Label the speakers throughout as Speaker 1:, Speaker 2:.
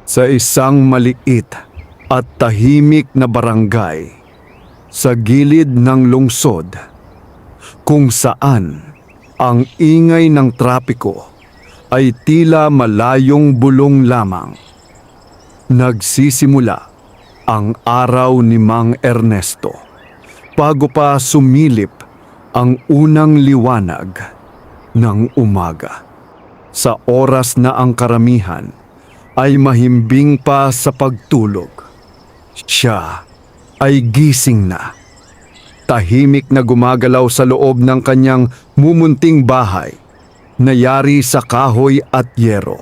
Speaker 1: Sa isang maliit at tahimik na barangay sa gilid ng lungsod, kung saan ang ingay ng trapiko ay tila malayong bulong lamang. Nagsisimula ang araw ni Mang Ernesto bago pa sumilip ang unang liwanag ng umaga. Sa oras na ang karamihan ay mahimbing pa sa pagtulog, siya ay gising na. Tahimik na gumagalaw sa loob ng kanyang mumunting bahay na yari sa kahoy at yero.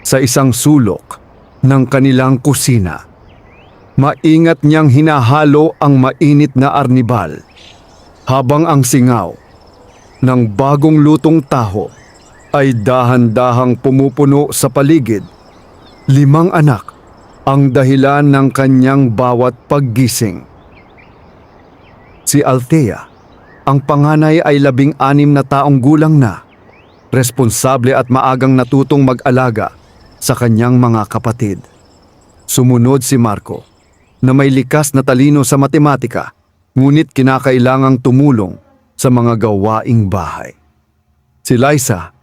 Speaker 1: Sa isang sulok ng kanilang kusina, maingat niyang hinahalo ang mainit na arnibal, habang ang singaw ng bagong lutong taho ay dahan-dahang pumupuno sa paligid. 5 anak ang dahilan ng kanyang bawat paggising. Si Althea, ang panganay, ay 16 na taong gulang na, responsable at maagang natutong mag-alaga sa kanyang mga kapatid. Sumunod si Marco, na may likas na talino sa matematika, ngunit kinakailangang tumulong sa mga gawaing bahay. Si Liza,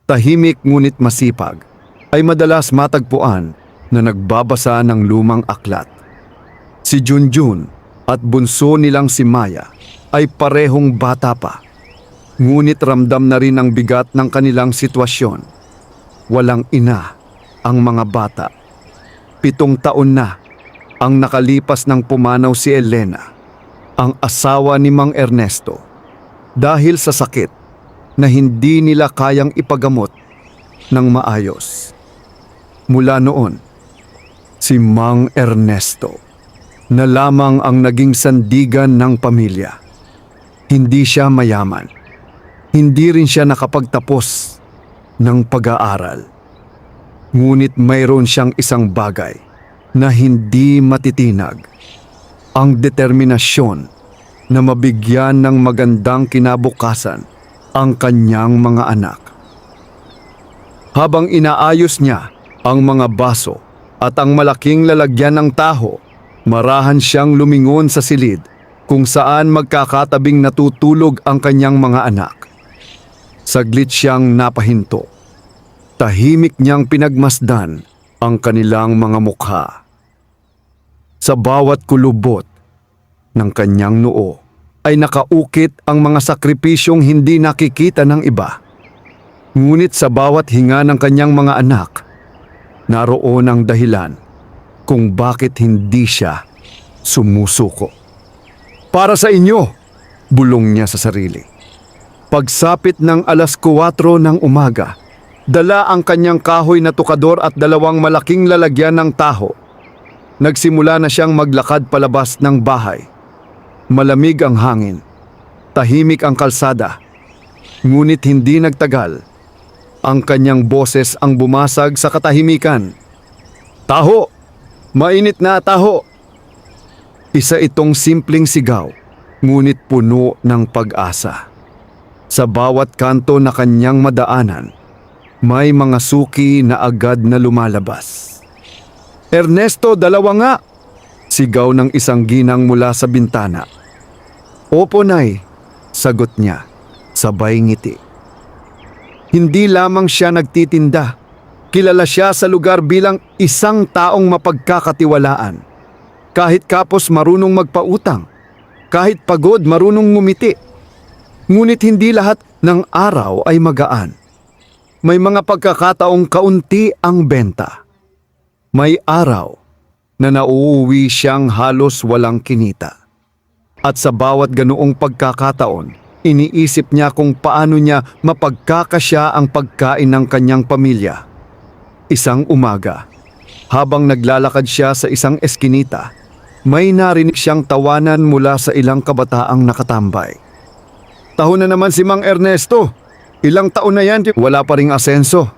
Speaker 1: tahimik ngunit masipag, ay madalas matagpuan na nagbabasa ng lumang aklat. Si Junjun at bunso nilang si Maya ay parehong bata pa, ngunit ramdam na rin ang bigat ng kanilang sitwasyon. Walang ina ang mga bata. 7 taon na ang nakalipas nang pumanaw si Elena, ang asawa ni Mang Ernesto, dahil sa sakit na hindi nila kayang ipagamot ng maayos. Mula noon, si Mang Ernesto na lamang ang naging sandigan ng pamilya. Hindi siya mayaman. Hindi rin siya nakapagtapos ng pag-aaral. Ngunit mayroon siyang isang bagay na hindi matitinag: ang determinasyon na mabigyan ng magandang kinabukasan ang kanyang mga anak. Habang inaayos niya ang mga baso at ang malaking lalagyan ng taho, marahan siyang lumingon sa silid kung saan magkakatabing natutulog ang kanyang mga anak. Saglit siyang napahinto. Tahimik niyang pinagmasdan ang kanilang mga mukha. Sa bawat kulubot ng kanyang noo ay nakaukit ang mga sakripisyong hindi nakikita ng iba. Ngunit sa bawat hinga ng kanyang mga anak, naroon ang dahilan kung bakit hindi siya sumusuko. Para sa inyo, bulong niya sa sarili. Pagsapit ng 4:00 ng umaga, dala ang kanyang kahoy na tukador at 2 malaking lalagyan ng taho. Nagsimula na siyang maglakad palabas ng bahay. Malamig ang hangin, tahimik ang kalsada, ngunit hindi nagtagal. Ang kanyang boses ang bumasag sa katahimikan. "Taho! Mainit na taho!" Isa itong simpleng sigaw, ngunit puno ng pag-asa. Sa bawat kanto na kanyang madaanan, may mga suki na agad na lumalabas. "Ernesto, 2 nga!" Sigaw ng isang ginang mula sa bintana. "Opo, Nay," sagot niya, sabay ngiti. Hindi lamang siya nagtitinda. Kilala siya sa lugar bilang isang taong mapagkakatiwalaan. Kahit kapos marunong magpautang, kahit pagod marunong ngumiti. Ngunit hindi lahat ng araw ay magaan. May mga pagkakataong kaunti ang benta. May araw na nauuwi siyang halos walang kinita. At sa bawat ganoong pagkakataon, iniisip niya kung paano niya mapagkakasya ang pagkain ng kanyang pamilya. Isang umaga, habang naglalakad siya sa isang eskinita, may narinig siyang tawanan mula sa ilang kabataang nakatambay. "Taho na naman si Mang Ernesto! Ilang taon na yan, wala pa ring asenso,"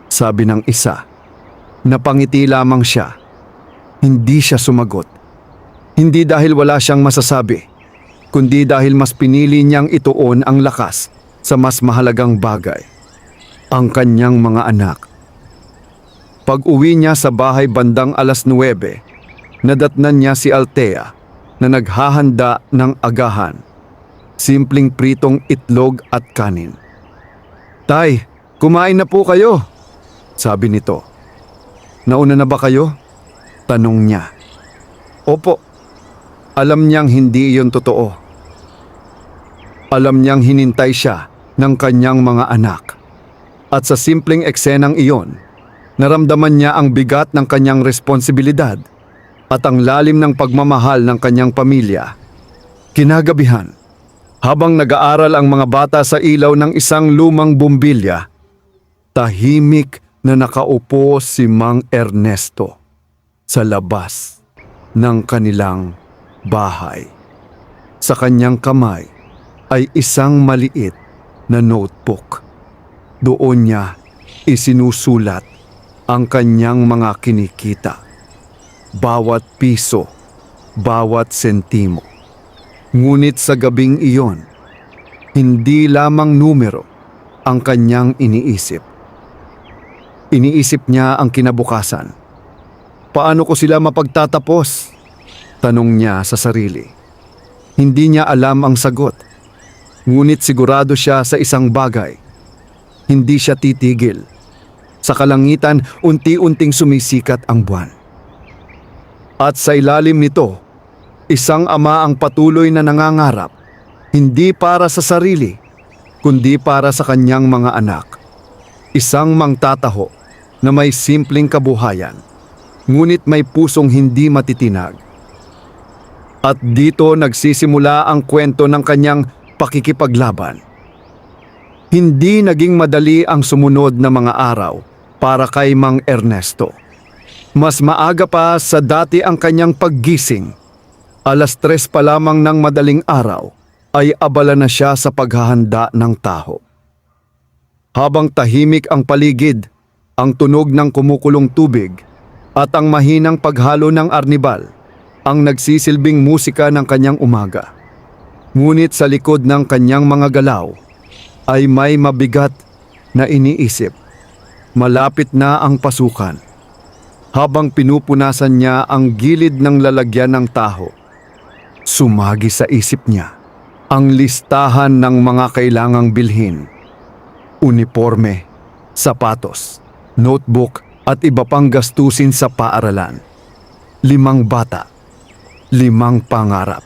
Speaker 1: sabi ng isa. Napangiti lamang siya. Hindi siya sumagot. Hindi dahil wala siyang masasabi, kundi dahil mas pinili niyang ituon ang lakas sa mas mahalagang bagay, ang kanyang mga anak. Pag-uwi niya sa bahay bandang 9:00, nadatnan niya si Althea na naghahanda ng agahan. Simpleng pritong itlog at kanin. "Tay, kumain na po kayo," sabi nito. "Nauna na ba kayo?" tanong niya. Opo. Alam niyang hindi iyon totoo. Alam niyang hinintay siya ng kanyang mga anak. At sa simpleng eksenang iyon, naramdaman niya ang bigat ng kanyang responsibilidad at ang lalim ng pagmamahal ng kanyang pamilya. Kinagabihan, habang nag-aaral ang mga bata sa ilaw ng isang lumang bumbilya, tahimik na nakaupo si Mang Ernesto sa labas ng kanilang bahay. Sa kanyang kamay ay isang maliit na notebook. Doon niya isinusulat ang kanyang mga kinikita. Bawat piso, bawat sentimo. Ngunit sa gabing iyon, hindi lamang numero ang kanyang iniisip. Iniisip niya ang kinabukasan. Paano ko sila mapagtatapos? Tanong niya sa sarili. Hindi niya alam ang sagot. Ngunit sigurado siya sa isang bagay. Hindi siya titigil. Sa kalangitan, unti-unting sumisikat ang buwan. At sa ilalim nito, isang ama ang patuloy na nangangarap, hindi para sa sarili, kundi para sa kanyang mga anak. Isang mangtataho na may simpleng kabuhayan, ngunit may pusong hindi matitinag. At dito nagsisimula ang kwento ng kanyang pakikipaglaban. Hindi naging madali ang sumunod na mga araw para kay Mang Ernesto. Mas maaga pa sa dati ang kanyang paggising. 3:00 pa lamang ng madaling araw ay abala na siya sa paghahanda ng taho. Habang tahimik ang paligid, ang tunog ng kumukulong tubig at ang mahinang paghalo ng arnibal ang nagsisilbing musika ng kanyang umaga. Ngunit sa likod ng kanyang mga galaw ay may mabigat na iniisip. Malapit na ang pasukan. Habang pinupunasan niya ang gilid ng lalagyan ng taho, sumagi sa isip niya ang listahan ng mga kailangang bilhin. Uniforme, sapatos, notebook at iba pang gastusin sa paaralan. 5 bata, 5 pangarap,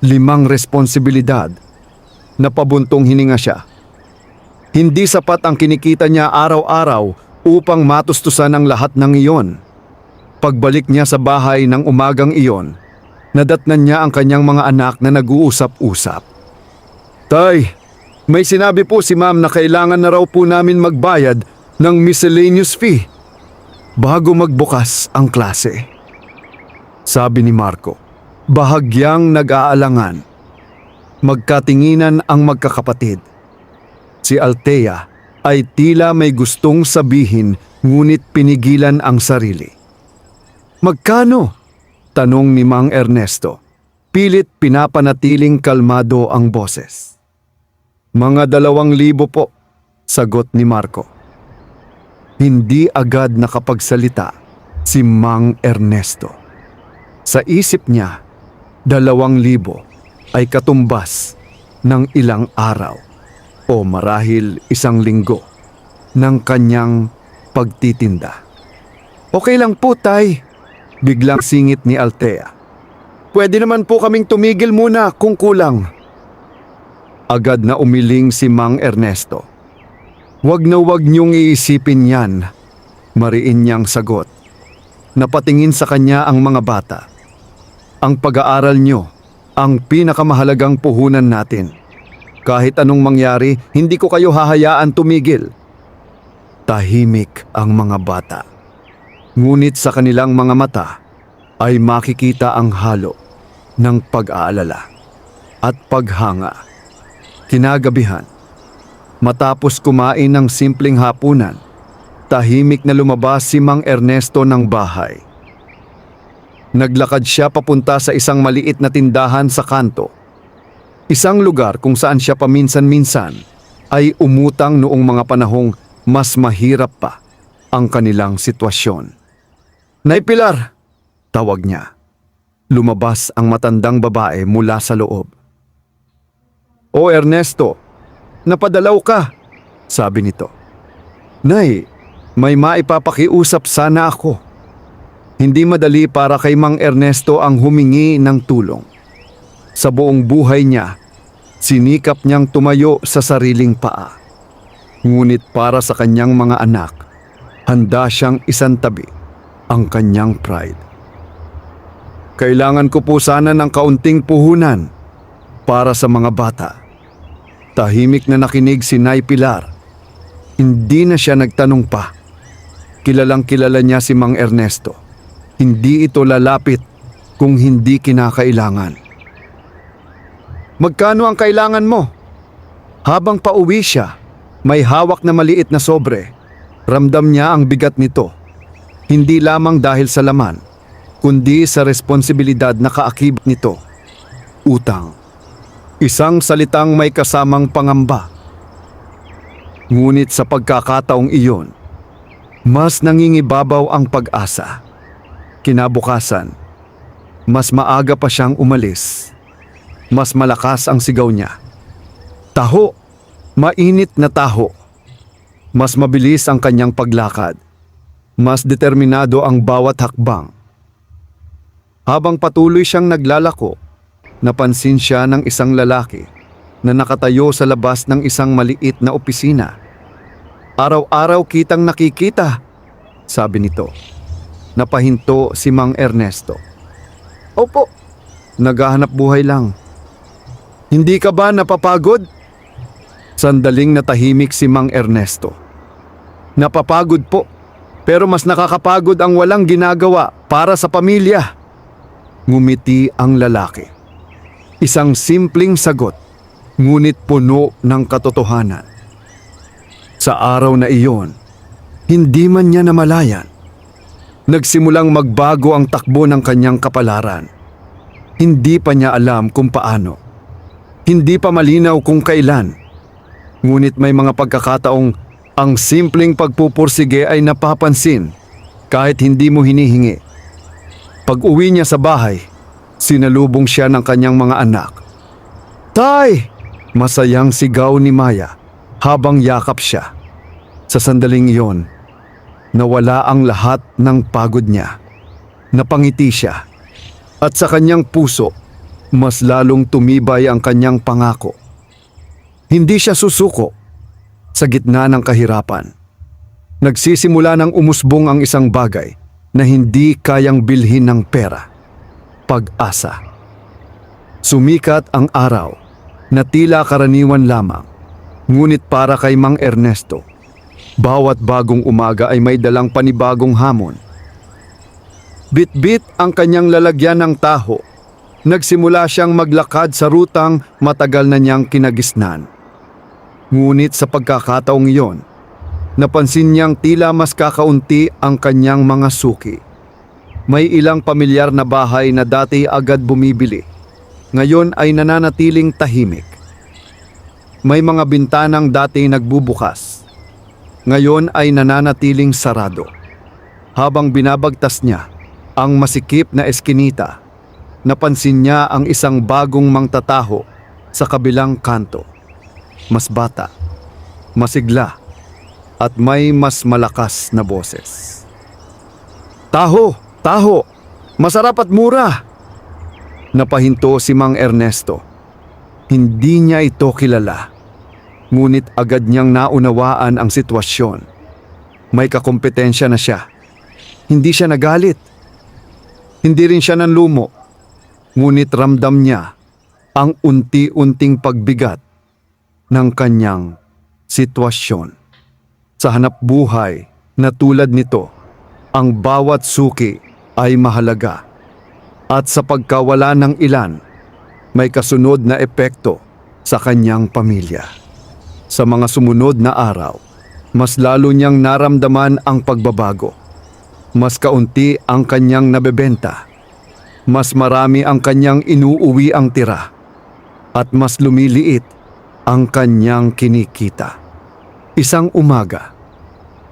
Speaker 1: 5 responsibilidad. Napabuntong hininga siya. Hindi sapat ang kinikita niya araw-araw upang matustusan ang lahat ng iyon. Pagbalik niya sa bahay ng umagang iyon, nadatnan niya ang kanyang mga anak na nag-uusap-usap. "Tay, may sinabi po si Ma'am na kailangan na raw po namin magbayad ng miscellaneous fee bago magbukas ang klase," sabi ni Marco, bahagyang nag-aalangan. Magkatinginan ang magkakapatid. Si Althea ay tila may gustong sabihin ngunit pinigilan ang sarili. "Magkano?" tanong ni Mang Ernesto. Pilit pinapanatiling kalmado ang boses. "Mga 2,000 po," sagot ni Marco. Hindi agad nakapagsalita si Mang Ernesto. Sa isip niya, 2,000 ay katumbas ng ilang araw o marahil 1 linggo ng kanyang pagtitinda. "Okay lang po, Tay," biglang singit ni Althea. "Pwede naman po kaming tumigil muna kung kulang." Agad na umiling si Mang Ernesto. "Wag na wag niyong iisipin yan," mariin niyang sagot. Napatingin sa kanya ang mga bata. "Ang pag-aaral niyo ang pinakamahalagang puhunan natin. Kahit anong mangyari, hindi ko kayo hahayaan tumigil." Tahimik ang mga bata. Ngunit sa kanilang mga mata ay makikita ang halo ng pag-aalala at paghanga. Kinagabihan, matapos kumain ng simpleng hapunan, tahimik na lumabas si Mang Ernesto ng bahay. Naglakad siya papunta sa isang maliit na tindahan sa kanto. Isang lugar kung saan siya paminsan-minsan ay umutang noong mga panahong mas mahirap pa. ang kanilang sitwasyon. "Nay Pilar!" tawag niya. Lumabas ang matandang babae mula sa loob. "O Ernesto, napadalaw ka," sabi nito. "Nay, may maipapakiusap sana ako." Hindi madali para kay Mang Ernesto ang humingi ng tulong. Sa buong buhay niya, sinikap niyang tumayo sa sariling paa. Ngunit para sa kanyang mga anak, handa siyang isantabi ang kanyang pride. "Kailangan ko po sana ng kaunting puhunan para sa mga bata." Tahimik na nakinig si Nay Pilar. Hindi na siya nagtanong pa. Kilalang kilala niya si Mang Ernesto. Hindi ito lalapit kung hindi kinakailangan. "Magkano ang kailangan mo?" Habang pauwi siya, may hawak na maliit na sobre. Ramdam niya ang bigat nito. Hindi lamang dahil sa laman, kundi sa responsibilidad na kaakib nito. Utang. Isang salitang may kasamang pangamba. Ngunit sa pagkakataong iyon, mas nangingibabaw ang pag-asa. Kinabukasan, mas maaga pa siyang umalis. Mas malakas ang sigaw niya. Taho! Mainit na taho! Mas mabilis ang kanyang paglakad. Mas determinado ang bawat hakbang. Habang patuloy siyang naglalako, napansin siya ng isang lalaki na nakatayo sa labas ng isang maliit na opisina. "Araw-araw kitang nakikita," sabi nito. Napahinto si Mang Ernesto. "Opo, naghahanap buhay lang." "Hindi ka ba napapagod?" Sandaling natahimik si Mang Ernesto. "Napapagod po, pero mas nakakapagod ang walang ginagawa para sa pamilya." Ngumiti ang lalaki. Isang simpleng sagot, ngunit puno ng katotohanan. Sa araw na iyon, hindi man niya namalayan, nagsimulang magbago ang takbo ng kanyang kapalaran. Hindi pa niya alam kung paano. Hindi pa malinaw kung kailan. Ngunit may mga pagkakataong ang simpleng pagpupursige ay napapansin kahit hindi mo hinihingi. Pag-uwi niya sa bahay, sinalubong siya ng kanyang mga anak. "Tay!" Masayang sigaw ni Maya habang yakap siya. Sa sandaling iyon, nawala ang lahat ng pagod niya. Napangiti siya. At sa kanyang puso, mas lalong tumibay ang kanyang pangako. Hindi siya susuko sa gitna ng kahirapan. Nagsisimula ng umusbong ang isang bagay na hindi kayang bilhin ng pera. Pag-asa. Sumikat ang araw na tila karaniwan lamang. Ngunit para kay Mang Ernesto, bawat bagong umaga ay may dalang panibagong hamon. Bit-bit ang kanyang lalagyan ng taho. Nagsimula siyang maglakad sa rutang matagal na niyang kinagisnan. Ngunit sa pagkakataong iyon, napansin niyang tila mas kakaunti ang kanyang mga suki. May ilang pamilyar na bahay na dati agad bumibili, ngayon ay nananatiling tahimik. May mga bintanang dati nagbubukas, ngayon ay nananatiling sarado. Habang binabagtas niya ang masikip na eskinita, napansin niya ang isang bagong mangtataho sa kabilang kanto. Mas bata, masigla, at may mas malakas na boses. "Taho! Taho! Masarap at mura!" Napahinto si Mang Ernesto. Hindi niya ito kilala. Ngunit agad niyang naunawaan ang sitwasyon. May kakompetensya na siya. Hindi siya nagalit. Hindi rin siya nanlumo. Ngunit ramdam niya ang unti-unting pagbigat ng kanyang sitwasyon. Sa hanap buhay na tulad nito, ang bawat suki ay mahalaga. At sa pagkawala ng ilan, may kasunod na epekto sa kanyang pamilya. Sa mga sumunod na araw, mas lalo niyang naramdaman ang pagbabago. Mas kaunti ang kanyang nabebenta. Mas marami ang kanyang inuuwi ang tira. At mas lumiliit ang kanyang kinikita. Isang umaga,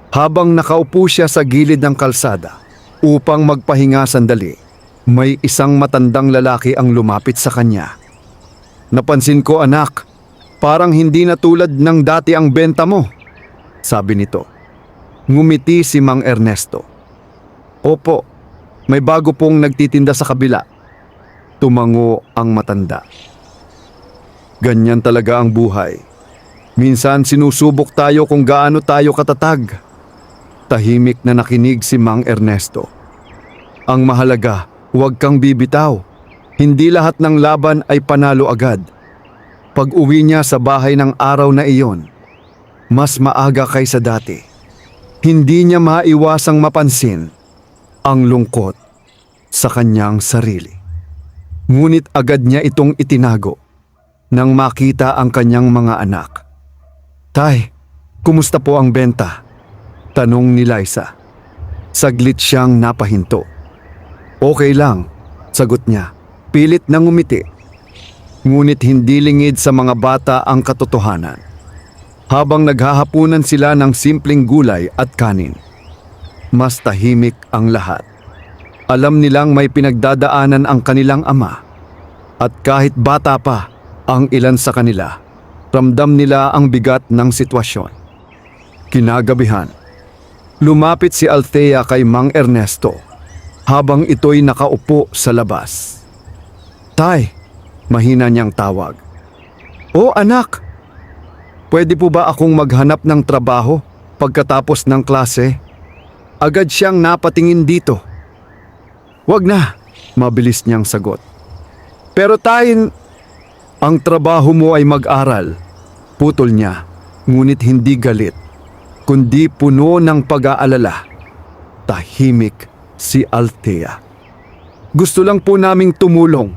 Speaker 1: Habang nakaupo siya sa gilid ng kalsada upang magpahinga sandali, may isang matandang lalaki ang lumapit sa kanya. "Napansin ko, anak, parang hindi na tulad ng dati ang benta mo," sabi nito. Ngumiti si Mang Ernesto. "Opo, may bago pong nagtitinda sa kabila," tumango ang matanda. Ganyan talaga ang buhay. Minsan sinusubok tayo kung gaano tayo katatag. Tahimik na nakinig si Mang Ernesto. "Ang mahalaga, huwag kang bibitaw. Hindi lahat ng laban ay panalo agad." Pag-uwi niya sa bahay ng araw na iyon, mas maaga kaysa dati, hindi niya maiwasang mapansin ang lungkot sa kanyang sarili. Ngunit agad niya itong itinago nang makita ang kanyang mga anak. "Tay, kumusta po ang benta?" tanong ni Liza. Saglit siyang napahinto. "Okay lang," sagot niya, pilit na ngumiti. Ngunit hindi lingid sa mga bata ang katotohanan. Habang naghahapunan sila ng simpleng gulay at kanin, mas tahimik ang lahat. Alam nilang may pinagdadaanan ang kanilang ama. At kahit bata pa ang ilan sa kanila, ramdam nila ang bigat ng sitwasyon. Kinagabihan, lumapit si Althea kay Mang Ernesto habang ito'y nakaupo sa labas. "Tay," mahina niyang tawag. "O anak, pwede po ba akong maghanap ng trabaho pagkatapos ng klase?" Agad siyang napatingin dito. "Wag na," mabilis niyang sagot. "Pero tay, ang trabaho mo ay mag-aral," putol niya, ngunit hindi galit, kundi puno ng pag-aalala. Tahimik si Althea. "Gusto lang po naming tumulong,"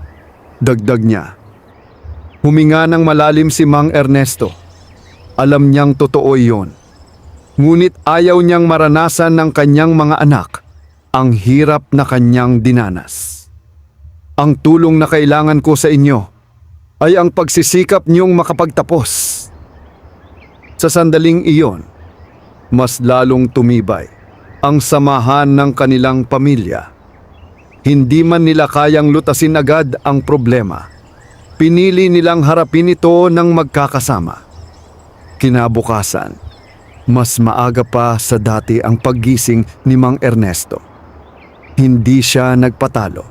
Speaker 1: dagdag niya. Huminga ng malalim si Mang Ernesto. Alam niyang totoo iyon. Ngunit ayaw niyang maranasan ng kanyang mga anak ang hirap na kanyang dinanas. "Ang tulong na kailangan ko sa inyo ay ang pagsisikap niyong makapagtapos." Sa sandaling iyon, mas lalong tumibay ang samahan ng kanilang pamilya. Hindi man nila kayang lutasin agad ang problema, pinili nilang harapin ito ng magkakasama. Kinabukasan, mas maaga pa sa dati ang paggising ni Mang Ernesto. Hindi siya nagpatalo.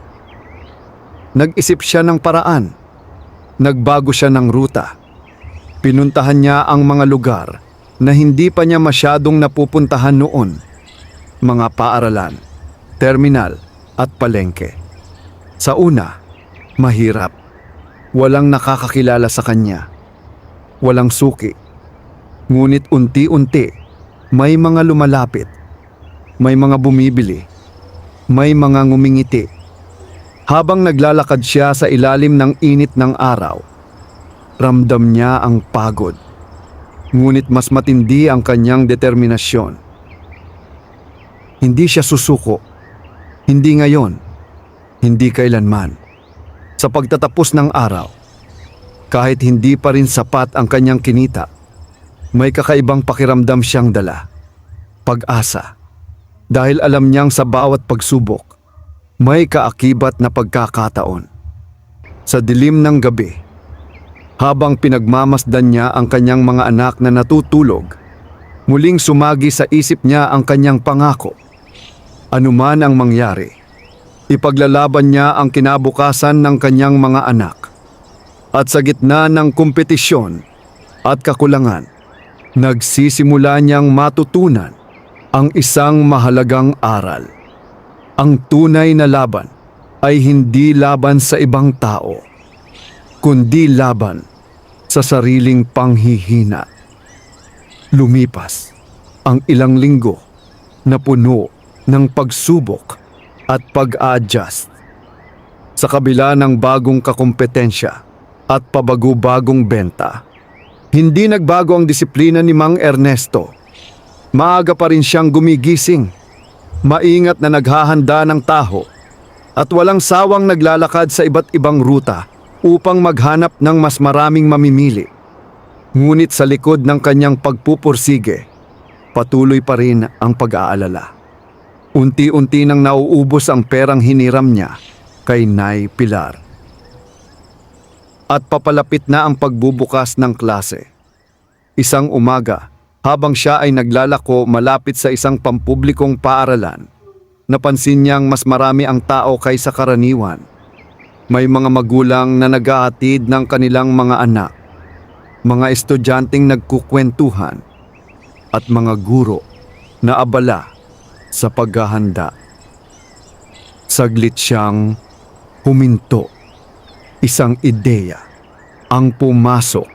Speaker 1: Nag-isip siya ng paraan. Nagbago siya ng ruta. Pinuntahan niya ang mga lugar na hindi pa niya masyadong napupuntahan noon. Mga paaralan, terminal at palengke. Sa una, mahirap. Walang nakakakilala sa kanya. Walang suki. Ngunit unti-unti, may mga lumalapit. May mga bumibili. May mga ngumingiti. Habang naglalakad siya sa ilalim ng init ng araw, ramdam niya ang pagod. Ngunit mas matindi ang kanyang determinasyon. Hindi siya susuko. Hindi ngayon. Hindi kailanman. Sa pagtatapos ng araw, kahit hindi pa rin sapat ang kanyang kinita, may kakaibang pakiramdam siyang dala. Pag-asa. Dahil alam niyang sa bawat pagsubok, may kaakibat na pagkakataon. Sa dilim ng gabi, habang pinagmamasdan niya ang kanyang mga anak na natutulog, muling sumagi sa isip niya ang kanyang pangako. Anuman ang mangyari, ipaglalaban niya ang kinabukasan ng kanyang mga anak. At sa gitna ng kompetisyon at kakulangan, nagsisimula niyang matutunan ang isang mahalagang aral. Ang tunay na laban ay hindi laban sa ibang tao, kundi laban sa sariling panghihina. Lumipas ang ilang linggo na puno ng pagsubok at pag-a-adjust. Sa kabila ng bagong kakompetensya at pabago-bagong benta, hindi nagbago ang disiplina ni Mang Ernesto. Maaga pa rin siyang gumigising, maingat na naghahanda ng taho at walang sawang naglalakad sa iba't ibang ruta upang maghanap ng mas maraming mamimili. Ngunit sa likod ng kanyang pagpupursige, patuloy pa rin ang pag-aalala. Unti-unti nang nauubos ang perang hiniram niya kay Nay Pilar. At papalapit na ang pagbubukas ng klase. Isang umaga, habang siya ay naglalako malapit sa isang pampublikong paaralan, napansin niyang mas marami ang tao kaysa karaniwan. May mga magulang na naghahatid ng kanilang mga anak, mga estudyanteng nagkukwentuhan, at mga guro na abala sa paghahanda. Saglit siyang huminto. Isang ideya ang pumasok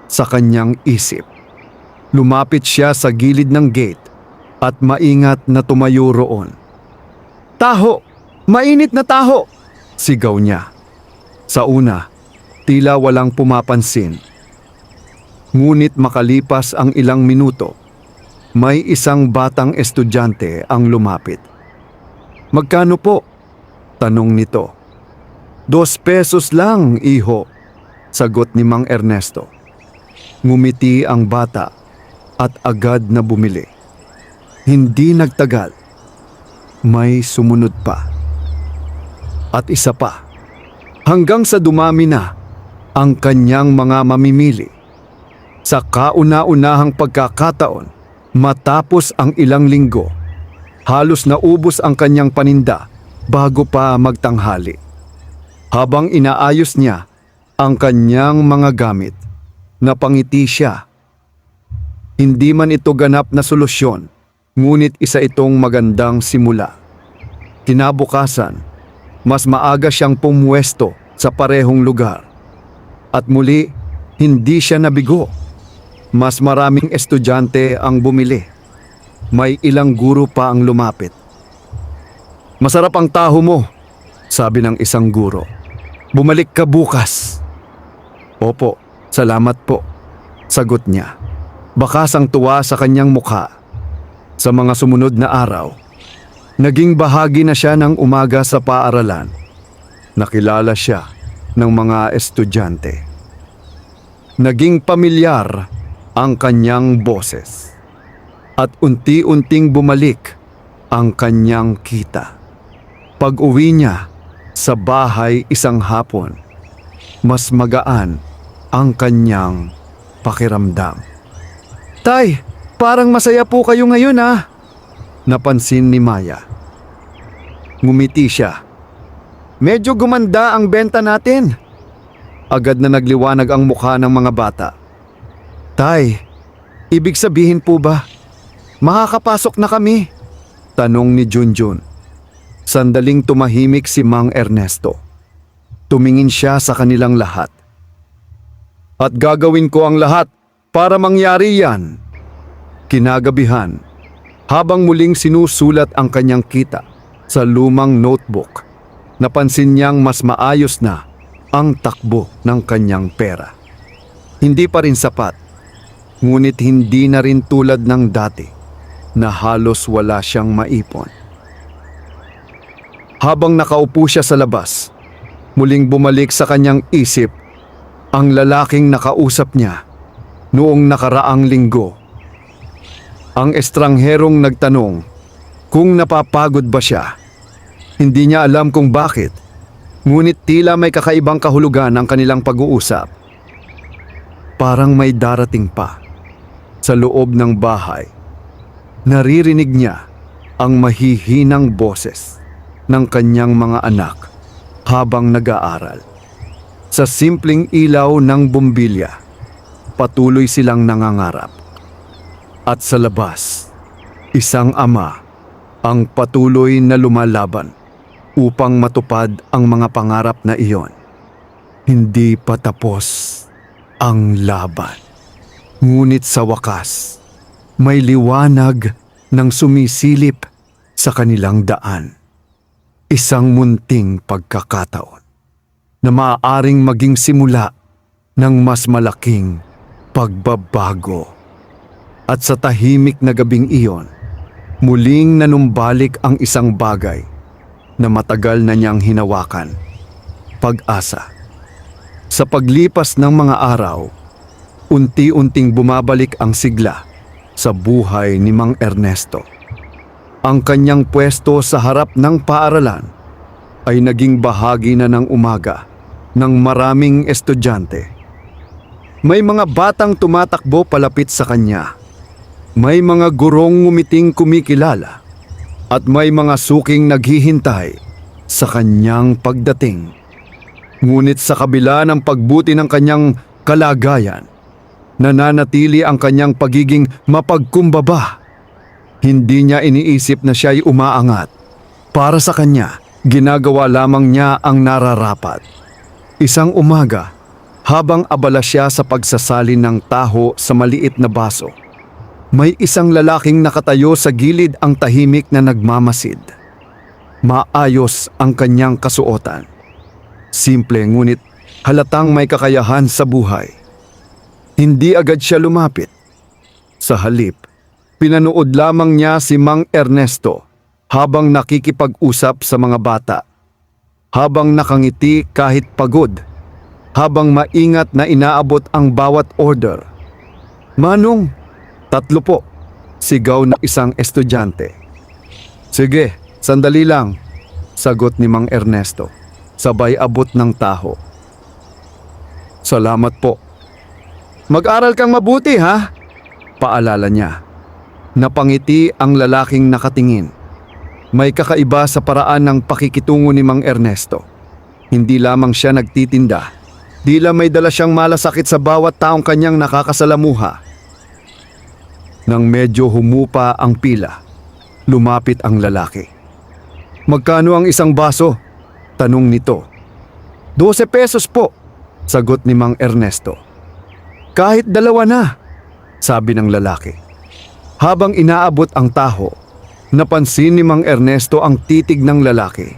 Speaker 1: sa kanyang isip. Lumapit siya sa gilid ng gate at maingat na tumayo roon. "Taho! Mainit na taho!" sigaw niya. Sa una, tila walang pumapansin. Ngunit makalipas ang ilang minuto, may isang batang estudyante ang lumapit. "Magkano po?" tanong nito. "2 pesos lang, iho," sagot ni Mang Ernesto. Ngumiti ang bata at agad na bumili. Hindi nagtagal, may sumunod pa. At isa pa, hanggang sa dumami na ang kanyang mga mamimili. Sa kauna-unahang pagkakataon, matapos ang ilang linggo, halos naubos ang kanyang paninda bago pa magtanghali. Habang inaayos niya ang kanyang mga gamit, napangiti siya. Hindi man ito ganap na solusyon, ngunit isa itong magandang simula. Kinabukasan, mas maaga siyang pumwesto sa parehong lugar. At muli, hindi siya nabigo. Mas maraming estudyante ang bumili. May ilang guro pa ang lumapit. "Masarap ang taho mo," sabi ng isang guro. "Bumalik ka bukas." "Opo, salamat po," sagot niya. Bakas ang tuwa sa kanyang mukha. Sa mga sumunod na araw, naging bahagi na siya ng umaga sa paaralan. Nakilala siya ng mga estudyante. Naging pamilyar ang kanyang boses. At unti-unting bumalik ang kanyang kita. Pag-uwi niya sa bahay isang hapon, mas magaan ang kanyang pakiramdam. "Tay, parang masaya po kayo ngayon ah," napansin ni Maya. Ngumiti siya. "Medyo gumanda ang benta natin." Agad na nagliwanag ang mukha ng mga bata. "Tay, ibig sabihin po ba makakapasok na kami?" tanong ni Junjun. Sandaling tumahimik si Mang Ernesto. Tumingin siya sa kanilang lahat. "At gagawin ko ang lahat para mangyari yan." Kinagabihan, habang muling sinusulat ang kanyang kita sa lumang notebook, napansin niyang mas maayos na ang takbo ng kanyang pera. Hindi pa rin sapat, ngunit hindi na rin tulad ng dati na halos wala siyang maipon. Habang nakaupo siya sa labas, muling bumalik sa kanyang isip ang lalaking nakausap niya noong nakaraang linggo. Ang estrangherong nagtanong kung napapagod ba siya. Hindi niya alam kung bakit, ngunit tila may kakaibang kahulugan ang kanilang pag-uusap. Parang may darating pa. Sa loob ng bahay, naririnig niya ang mahihinang boses ng kanyang mga anak habang nag-aaral. Sa simpleng ilaw ng bumbilya, patuloy silang nangangarap. At sa labas, isang ama ang patuloy na lumalaban upang matupad ang mga pangarap na iyon. Hindi pa tapos ang laban. Ngunit sa wakas, may liwanag ng sumisilip sa kanilang daan. Isang munting pagkakataon na maaaring maging simula ng mas malaking pagbabago. At sa tahimik na gabing iyon, muling nanumbalik ang isang bagay na matagal na niyang hinawakan: pag-asa. Sa paglipas ng mga araw, unti-unting bumabalik ang sigla sa buhay ni Mang Ernesto. Ang kanyang pwesto sa harap ng paaralan ay naging bahagi na ng umaga ng maraming estudyante. May mga batang tumatakbo palapit sa kanya. May mga gurong ngumiting kumikilala at may mga suking naghihintay sa kanyang pagdating. Ngunit sa kabila ng pagbuti ng kanyang kalagayan, nananatili ang kanyang pagiging mapagkumbaba. Hindi niya iniisip na siya'y umaangat. Para sa kanya, ginagawa lamang niya ang nararapat. Isang umaga, habang abala siya sa pagsasalin ng taho sa maliit na baso, may isang lalaking nakatayo sa gilid ang tahimik na nagmamasid. Maayos ang kanyang kasuotan. Simple ngunit halatang may kakayahan sa buhay. Hindi agad siya lumapit. Sa halip, pinanood lamang niya si Mang Ernesto habang nakikipag-usap sa mga bata. Habang nakangiti kahit pagod. Habang maingat na inaabot ang bawat order. "Manong, 3 po," sigaw ng isang estudyante. "Sige, sandali lang," sagot ni Mang Ernesto, sabay abot ng taho. "Salamat po." "Mag-aral kang mabuti ha," paalala niya. Napangiti ang lalaking nakatingin. May kakaiba sa paraan ng pakikitungo ni Mang Ernesto. Hindi lamang siya nagtitinda, tila may dala siyang malasakit sa bawat taong kanyang nakakasalamuha. Nang medyo humupa ang pila, lumapit ang lalaki. "Magkano ang isang baso?" tanong nito. 12 pesos po," sagot ni Mang Ernesto. "Kahit 2 na," sabi ng lalaki. Habang inaabot ang taho, napansin ni Mang Ernesto ang titig ng lalaki.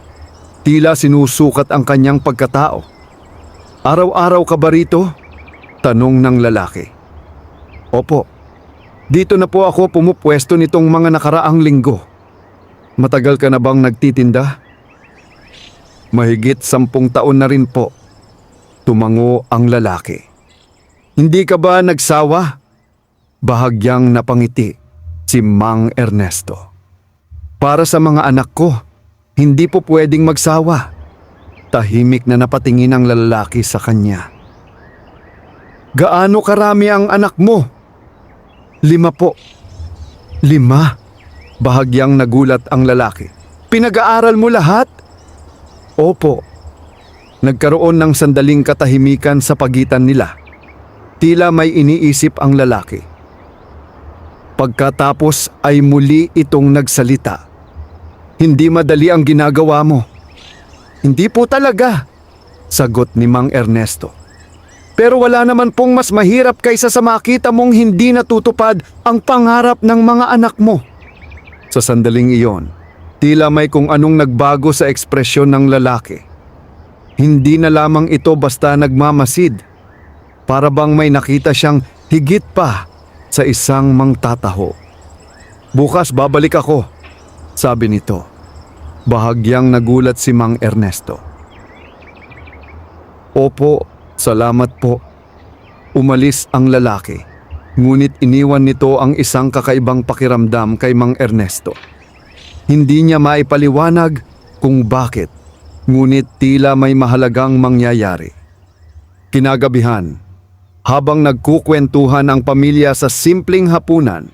Speaker 1: Tila sinusukat ang kanyang pagkatao. "Araw-araw ka ba rito?" tanong ng lalaki. "Opo. Dito na po ako pumupwesto nitong mga nakaraang linggo." "Matagal ka na bang nagtitinda?" "Mahigit 10 taon na rin po," tumango ang lalaki. "Hindi ka ba nagsawa?" Bahagyang napangiti si Mang Ernesto. "Para sa mga anak ko, hindi po pwedeng magsawa." Tahimik na napatingin ang lalaki sa kanya. "Gaano karami ang anak mo?" 5 po. 5? Bahagyang nagulat ang lalaki. "Pinag-aaral mo lahat?" "Opo." Nagkaroon ng sandaling katahimikan sa pagitan nila. Tila may iniisip ang lalaki. Pagkatapos ay muli itong nagsalita. "Hindi madali ang ginagawa mo." "Hindi po talaga," sagot ni Mang Ernesto. "Pero wala naman pong mas mahirap kaysa sa makita mong hindi natutupad ang pangarap ng mga anak mo." Sa sandaling iyon, tila may kung anong nagbago sa ekspresyon ng lalaki. Hindi na lamang ito basta nagmamasid. Para bang may nakita siyang higit pa sa isang mangtataho. "Bukas babalik ako," sabi nito. Bahagyang nagulat si Mang Ernesto. "Opo, salamat po." Umalis ang lalaki, ngunit iniwan nito ang isang kakaibang pakiramdam kay Mang Ernesto. Hindi niya maipaliwanag kung bakit, ngunit tila may mahalagang mangyayari. Kinagabihan, habang nagkukwentuhan ang pamilya sa simpleng hapunan,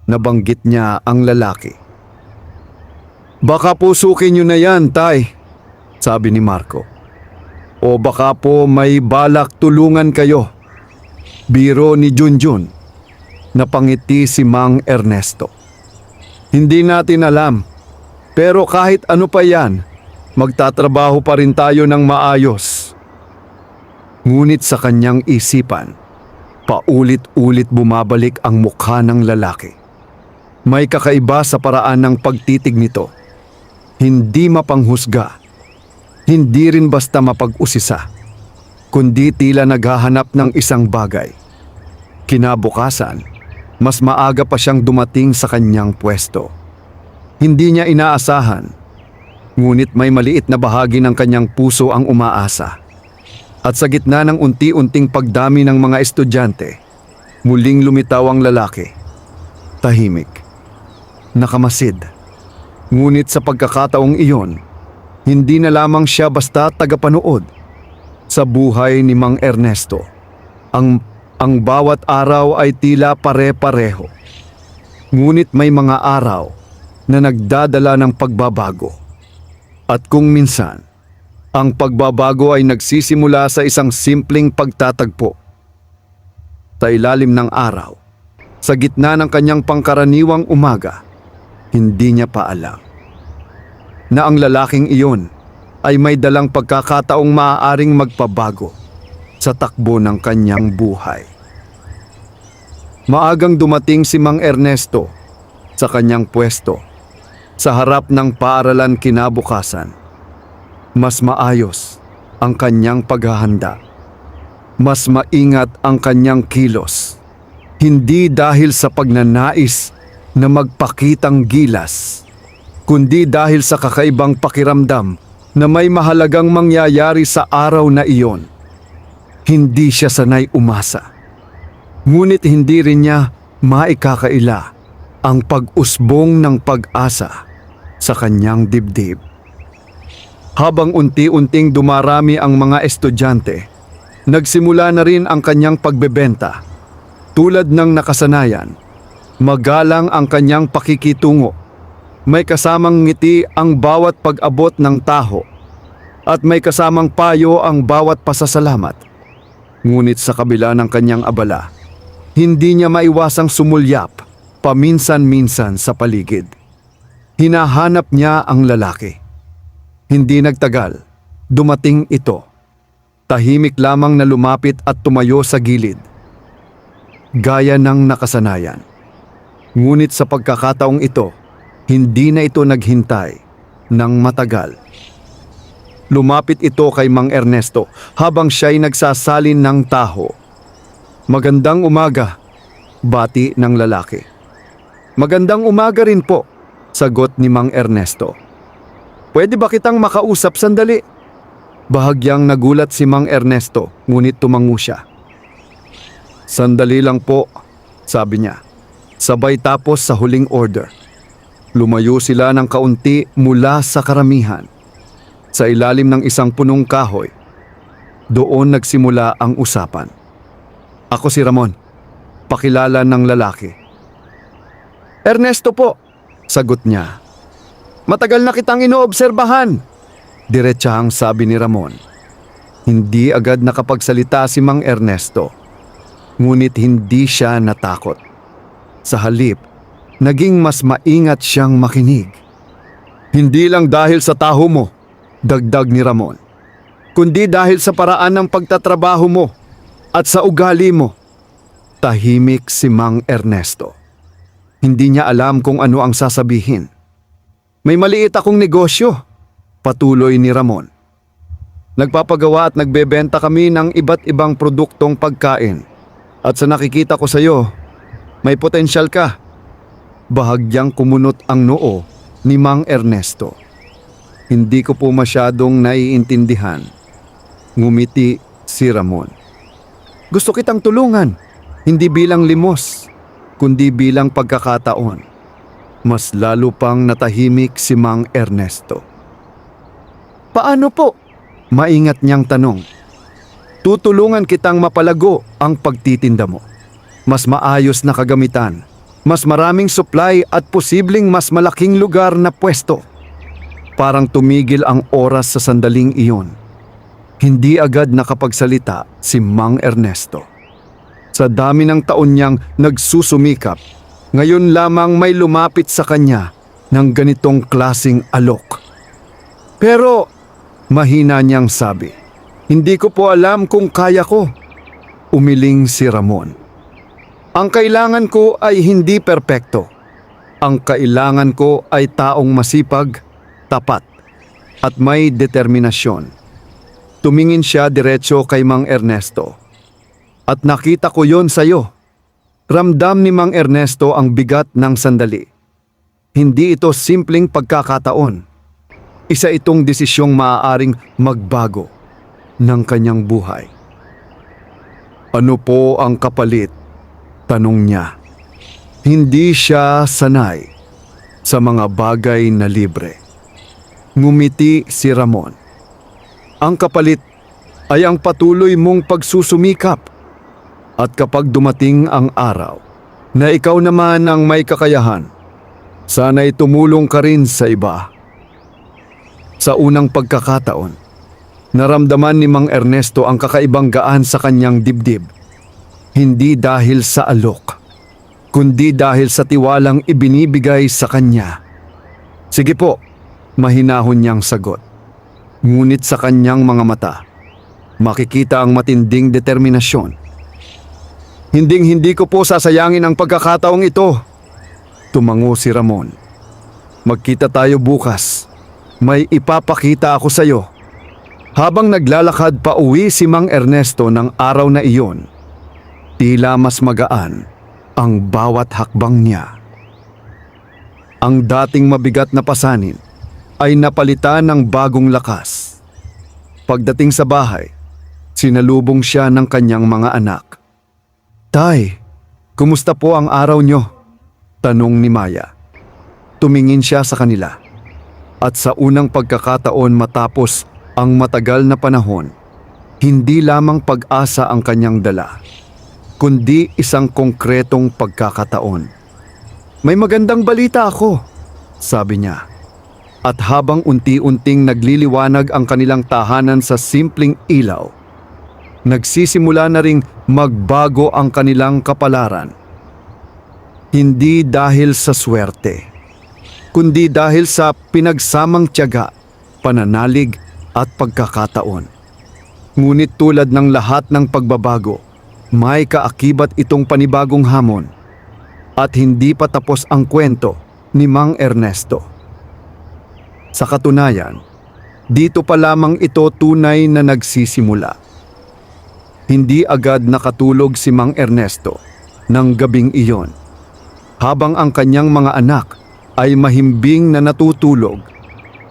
Speaker 1: nabanggit niya ang lalaki. "Baka po sukin niyo na yan, tay," sabi ni Marco. "O baka po may balak tulungan kayo." Biro ni Junjun. Napangiti si Mang Ernesto. "Hindi natin alam, pero kahit ano pa yan, magtatrabaho pa rin tayo ng maayos." Ngunit sa kanyang isipan, paulit-ulit bumabalik ang mukha ng lalaki. May kakaiba sa paraan ng pagtitig nito. Hindi mapanghusga, hindi rin basta mapag-usisa, kundi tila naghahanap ng isang bagay. Kinabukasan, mas maaga pa siyang dumating sa kanyang pwesto. Hindi niya inaasahan, ngunit may maliit na bahagi ng kanyang puso ang umaasa. At sa gitna ng unti-unting pagdami ng mga estudyante, muling lumitaw ang lalaki. tahimik, nakamasid. Ngunit sa pagkakataong iyon, hindi na lamang siya basta tagapanood. Sa buhay ni Mang Ernesto, ang bawat araw ay tila pare-pareho. Ngunit may mga araw na nagdadala ng pagbabago. At kung minsan, ang pagbabago ay nagsisimula sa isang simpleng pagtatagpo. Sa ilalim ng araw, sa gitna ng kanyang pangkaraniwang umaga, hindi niya pa alam na ang lalaking iyon ay may dalang pagkakataong maaaring magpabago sa takbo ng kanyang buhay. Maagang dumating si Mang Ernesto sa kanyang pwesto sa harap ng paaralan kinabukasan. Mas maayos ang kanyang paghahanda. Mas maingat ang kanyang kilos. Hindi dahil sa pagnanais na magpakitang gilas, kundi dahil sa kakaibang pakiramdam na may mahalagang mangyayari sa araw na iyon. Hindi siya sanay umasa. Ngunit hindi rin niya maikakaila ang pag-usbong ng pag-asa sa kanyang dibdib. Habang unti-unting dumarami ang mga estudyante, nagsimula na rin ang kanyang pagbebenta. Tulad ng nakasanayan, magalang ang kanyang pakikitungo. May kasamang ngiti ang bawat pag-abot ng taho at may kasamang payo ang bawat pasasalamat. Ngunit sa kabila ng kanyang abala, hindi niya maiwasang sumulyap paminsan-minsan sa paligid. Hinahanap niya ang lalaki. Hindi nagtagal, dumating ito. Tahimik lamang na lumapit at tumayo sa gilid. Gaya ng nakasanayan. Ngunit sa pagkakataong ito, hindi na ito naghintay ng matagal. Lumapit ito kay Mang Ernesto habang siya'y nagsasalin ng taho. "Magandang umaga," bati ng lalaki. "Magandang umaga rin po," sagot ni Mang Ernesto. "Pwede ba kitang makausap sandali?" Bahagyang nagulat si Mang Ernesto, ngunit tumango siya. "Sandali lang po," sabi niya. Sabay tapos sa huling order. Lumayo sila ng kaunti mula sa karamihan. Sa ilalim ng isang punong kahoy, doon nagsimula ang usapan. "Ako si Ramon," pakilala ng lalaki. "Ernesto po," sagot niya. "Matagal na kitang inoobserbahan," diretsahang sabi ni Ramon. Hindi agad nakapagsalita si Mang Ernesto. Ngunit hindi siya natakot. Sa halip, naging mas maingat siyang makinig. "Hindi lang dahil sa taho mo," dagdag ni Ramon, "kundi dahil sa paraan ng pagtatrabaho mo at sa ugali mo." Tahimik si Mang Ernesto. Hindi niya alam kung ano ang sasabihin. "May maliit akong negosyo," patuloy ni Ramon. "Nagpapagawa at nagbebenta kami ng iba't ibang produktong pagkain. At sa nakikita ko sa iyo, may potensyal ka." Bahagyang kumunot ang noo ni Mang Ernesto. Hindi ko po masyadong naiintindihan. Ngumiti si Ramon. "Gusto kitang tulungan, hindi bilang limos, kundi bilang pagkakataon." Mas lalo pang natahimik si Mang Ernesto. "Paano po?" maingat niyang tanong. "Tutulungan kitang mapalago ang pagtitinda mo. Mas maayos na kagamitan, mas maraming supply at posibleng mas malaking lugar na pwesto." Parang tumigil ang oras sa sandaling iyon. Hindi agad nakapagsalita si Mang Ernesto. Sa dami ng taon niyang nagsusumikap, ngayon lamang may lumapit sa kanya ng ganitong klasing alok. "Pero," mahina niyang sabi, "hindi ko po alam kung kaya ko." Umiling si Ramon. "Ang kailangan ko ay hindi perpekto. Ang kailangan ko ay taong masipag, tapat, at may determinasyon." Tumingin siya diretso kay Mang Ernesto. "At nakita ko yon sa iyo." Ramdam ni Mang Ernesto ang bigat ng sandali. Hindi ito simpleng pagkakataon. Isa itong desisyong maaaring magbago ng kanyang buhay. "Ano po ang kapalit?" tanong niya. Hindi siya sanay sa mga bagay na libre. Ngumiti si Ramon. Ang kapalit ay ang patuloy mong pagsusumikap. At kapag dumating ang araw na ikaw naman ang may kakayahan, sana'y tumulong ka rin sa iba. Sa unang pagkakataon, naramdaman ni Mang Ernesto ang kakaibang gaan sa kanyang dibdib. Hindi dahil sa alok, kundi dahil sa tiwalang ibinibigay sa kanya. Sige po, mahinahon niyang sagot. Ngunit sa kanyang mga mata, makikita ang matinding determinasyon. Hinding-hindi ko po sasayangin ang pagkakataong ito. Tumango si Ramon. Magkita tayo bukas. May ipapakita ako sa iyo. Habang naglalakad pa uwi si Mang Ernesto ng araw na iyon, tila mas magaan ang bawat hakbang niya. Ang dating mabigat na pasanin ay napalitan ng bagong lakas. Pagdating sa bahay, sinalubong siya ng kanyang mga anak. Tay, kumusta po ang araw nyo? Tanong ni Maya. Tumingin siya sa kanila. At sa unang pagkakataon matapos ang matagal na panahon, hindi lamang pag-asa ang kanyang dala, kundi isang konkretong pagkakataon. May magandang balita ako, sabi niya. At habang unti-unting nagliliwanag ang kanilang tahanan sa simpleng ilaw, nagsisimula na ring magbago ang kanilang kapalaran. Hindi dahil sa swerte, kundi dahil sa pinagsamang tiyaga, pananalig at pagkakataon. Ngunit tulad ng lahat ng pagbabago, may kaakibat itong panibagong hamon. At hindi pa tapos ang kwento ni Mang Ernesto. Sa katunayan, dito pa lamang ito tunay na nagsisimula. Hindi agad nakatulog si Mang Ernesto ng gabing iyon. Habang ang kanyang mga anak ay mahimbing na natutulog,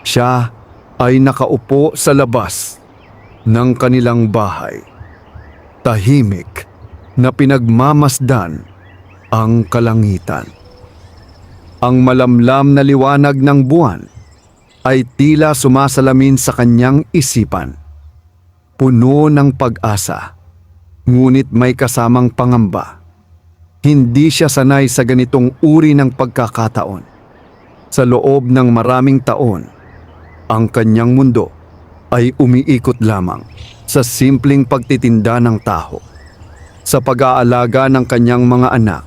Speaker 1: siya ay nakaupo sa labas ng kanilang bahay. Tahimik na pinagmamasdan ang kalangitan. Ang malamlam na liwanag ng buwan ay tila sumasalamin sa kanyang isipan. Puno ng pag-asa, ngunit may kasamang pangamba. Hindi siya sanay sa ganitong uri ng pagkakataon. Sa loob ng maraming taon, ang kanyang mundo ay umiikot lamang sa simpleng pagtitinda ng taho, sa pag-aalaga ng kanyang mga anak,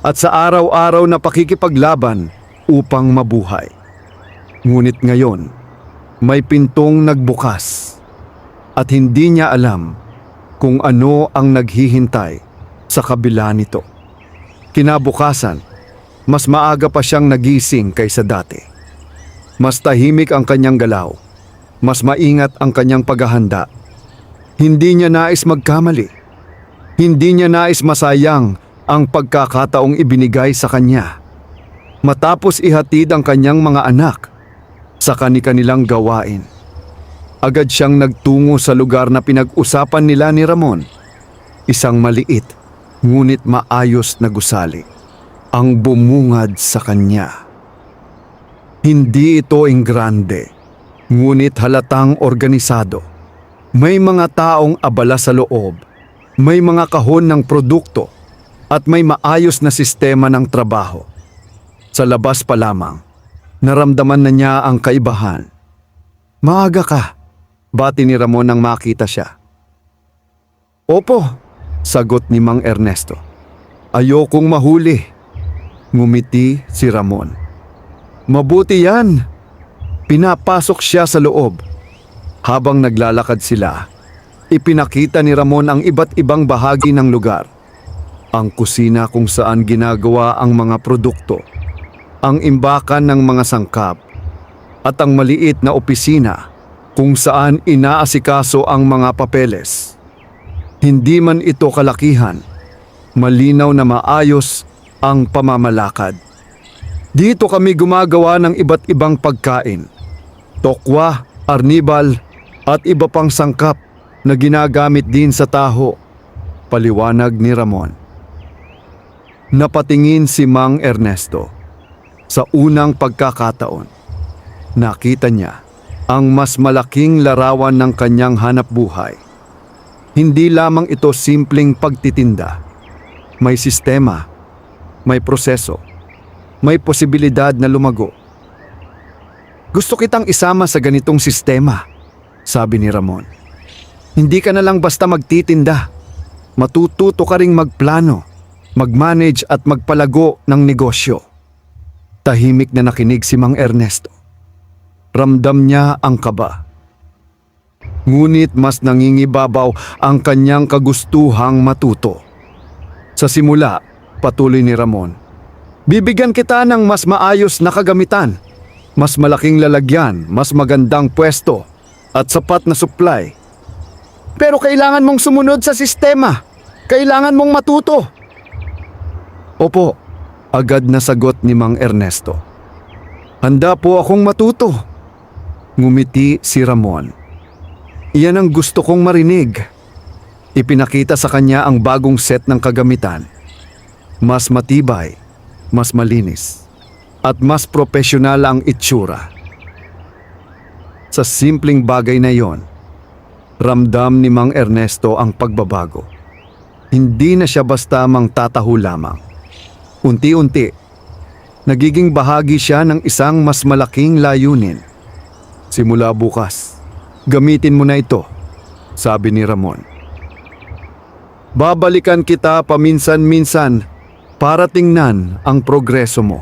Speaker 1: at sa araw-araw na pakikipaglaban upang mabuhay. Ngunit ngayon, may pintong nagbukas at hindi niya alam kung ano ang naghihintay sa kabila nito. Kinabukasan, mas maaga pa siyang nagising kaysa dati. Mas tahimik ang kanyang galaw, mas maingat ang kanyang paghahanda. Hindi niya nais magkamali. Hindi niya nais masayang ang pagkakataong ibinigay sa kanya. Matapos ihatid ang kanyang mga anak sa kani-kanilang gawain, agad siyang nagtungo sa lugar na pinag-usapan nila ni Ramon. Isang maliit, ngunit maayos na gusali ang bumungad sa kanya. Hindi ito enggrande, ngunit halatang organisado. May mga taong abala sa loob, may mga kahon ng produkto, at may maayos na sistema ng trabaho. Sa labas pa lamang, naramdaman na niya ang kaibahan. Maaga ka, bati ni Ramon nang makita siya. Opo, sagot ni Mang Ernesto. Ayokong mahuli. Ngumiti si Ramon. Mabuti yan. Pinapasok siya sa loob. Habang naglalakad sila, ipinakita ni Ramon ang iba't ibang bahagi ng lugar. Ang kusina kung saan ginagawa ang mga produkto, ang imbakan ng mga sangkap, at ang maliit na opisina kung saan inaasikaso ang mga papeles. Hindi man ito kalakihan, malinaw na maayos ang pamamalakad. Dito kami gumagawa ng iba't ibang pagkain, tokwa, arnibal, at iba pang sangkap na ginagamit din sa taho, paliwanag ni Ramon. Napatingin si Mang Ernesto. Sa unang pagkakataon, nakita niya ang mas malaking larawan ng kanyang hanapbuhay. Hindi lamang ito simpleng pagtitinda. May sistema, may proseso, may posibilidad na lumago. Gusto kitang isama sa ganitong sistema, sabi ni Ramon. Hindi ka na lang basta magtitinda. Matututo ka ring magplano, mag-manage at magpalago ng negosyo. Tahimik na nakinig si Mang Ernesto. Ramdam niya ang kaba. Ngunit mas nangingibabaw ang kanyang kagustuhang matuto. Sa simula, patuloy ni Ramon, bibigyan kita ng mas maayos na kagamitan, mas malaking lalagyan, mas magandang pwesto, at sapat na supply. Pero kailangan mong sumunod sa sistema. Kailangan mong matuto. Opo, agad na sagot ni Mang Ernesto. Handa po akong matuto. Ngumiti si Ramon. Iyan ang gusto kong marinig. Ipinakita sa kanya ang bagong set ng kagamitan. Mas matibay, mas malinis, at mas propesyonal ang itsura. Sa simpleng bagay na iyon, ramdam ni Mang Ernesto ang pagbabago. Hindi na siya basta mang tataho lamang. Unti-unti, nagiging bahagi siya ng isang mas malaking layunin. Simula bukas, gamitin mo na ito, sabi ni Ramon. Babalikan kita paminsan-minsan para tingnan ang progreso mo.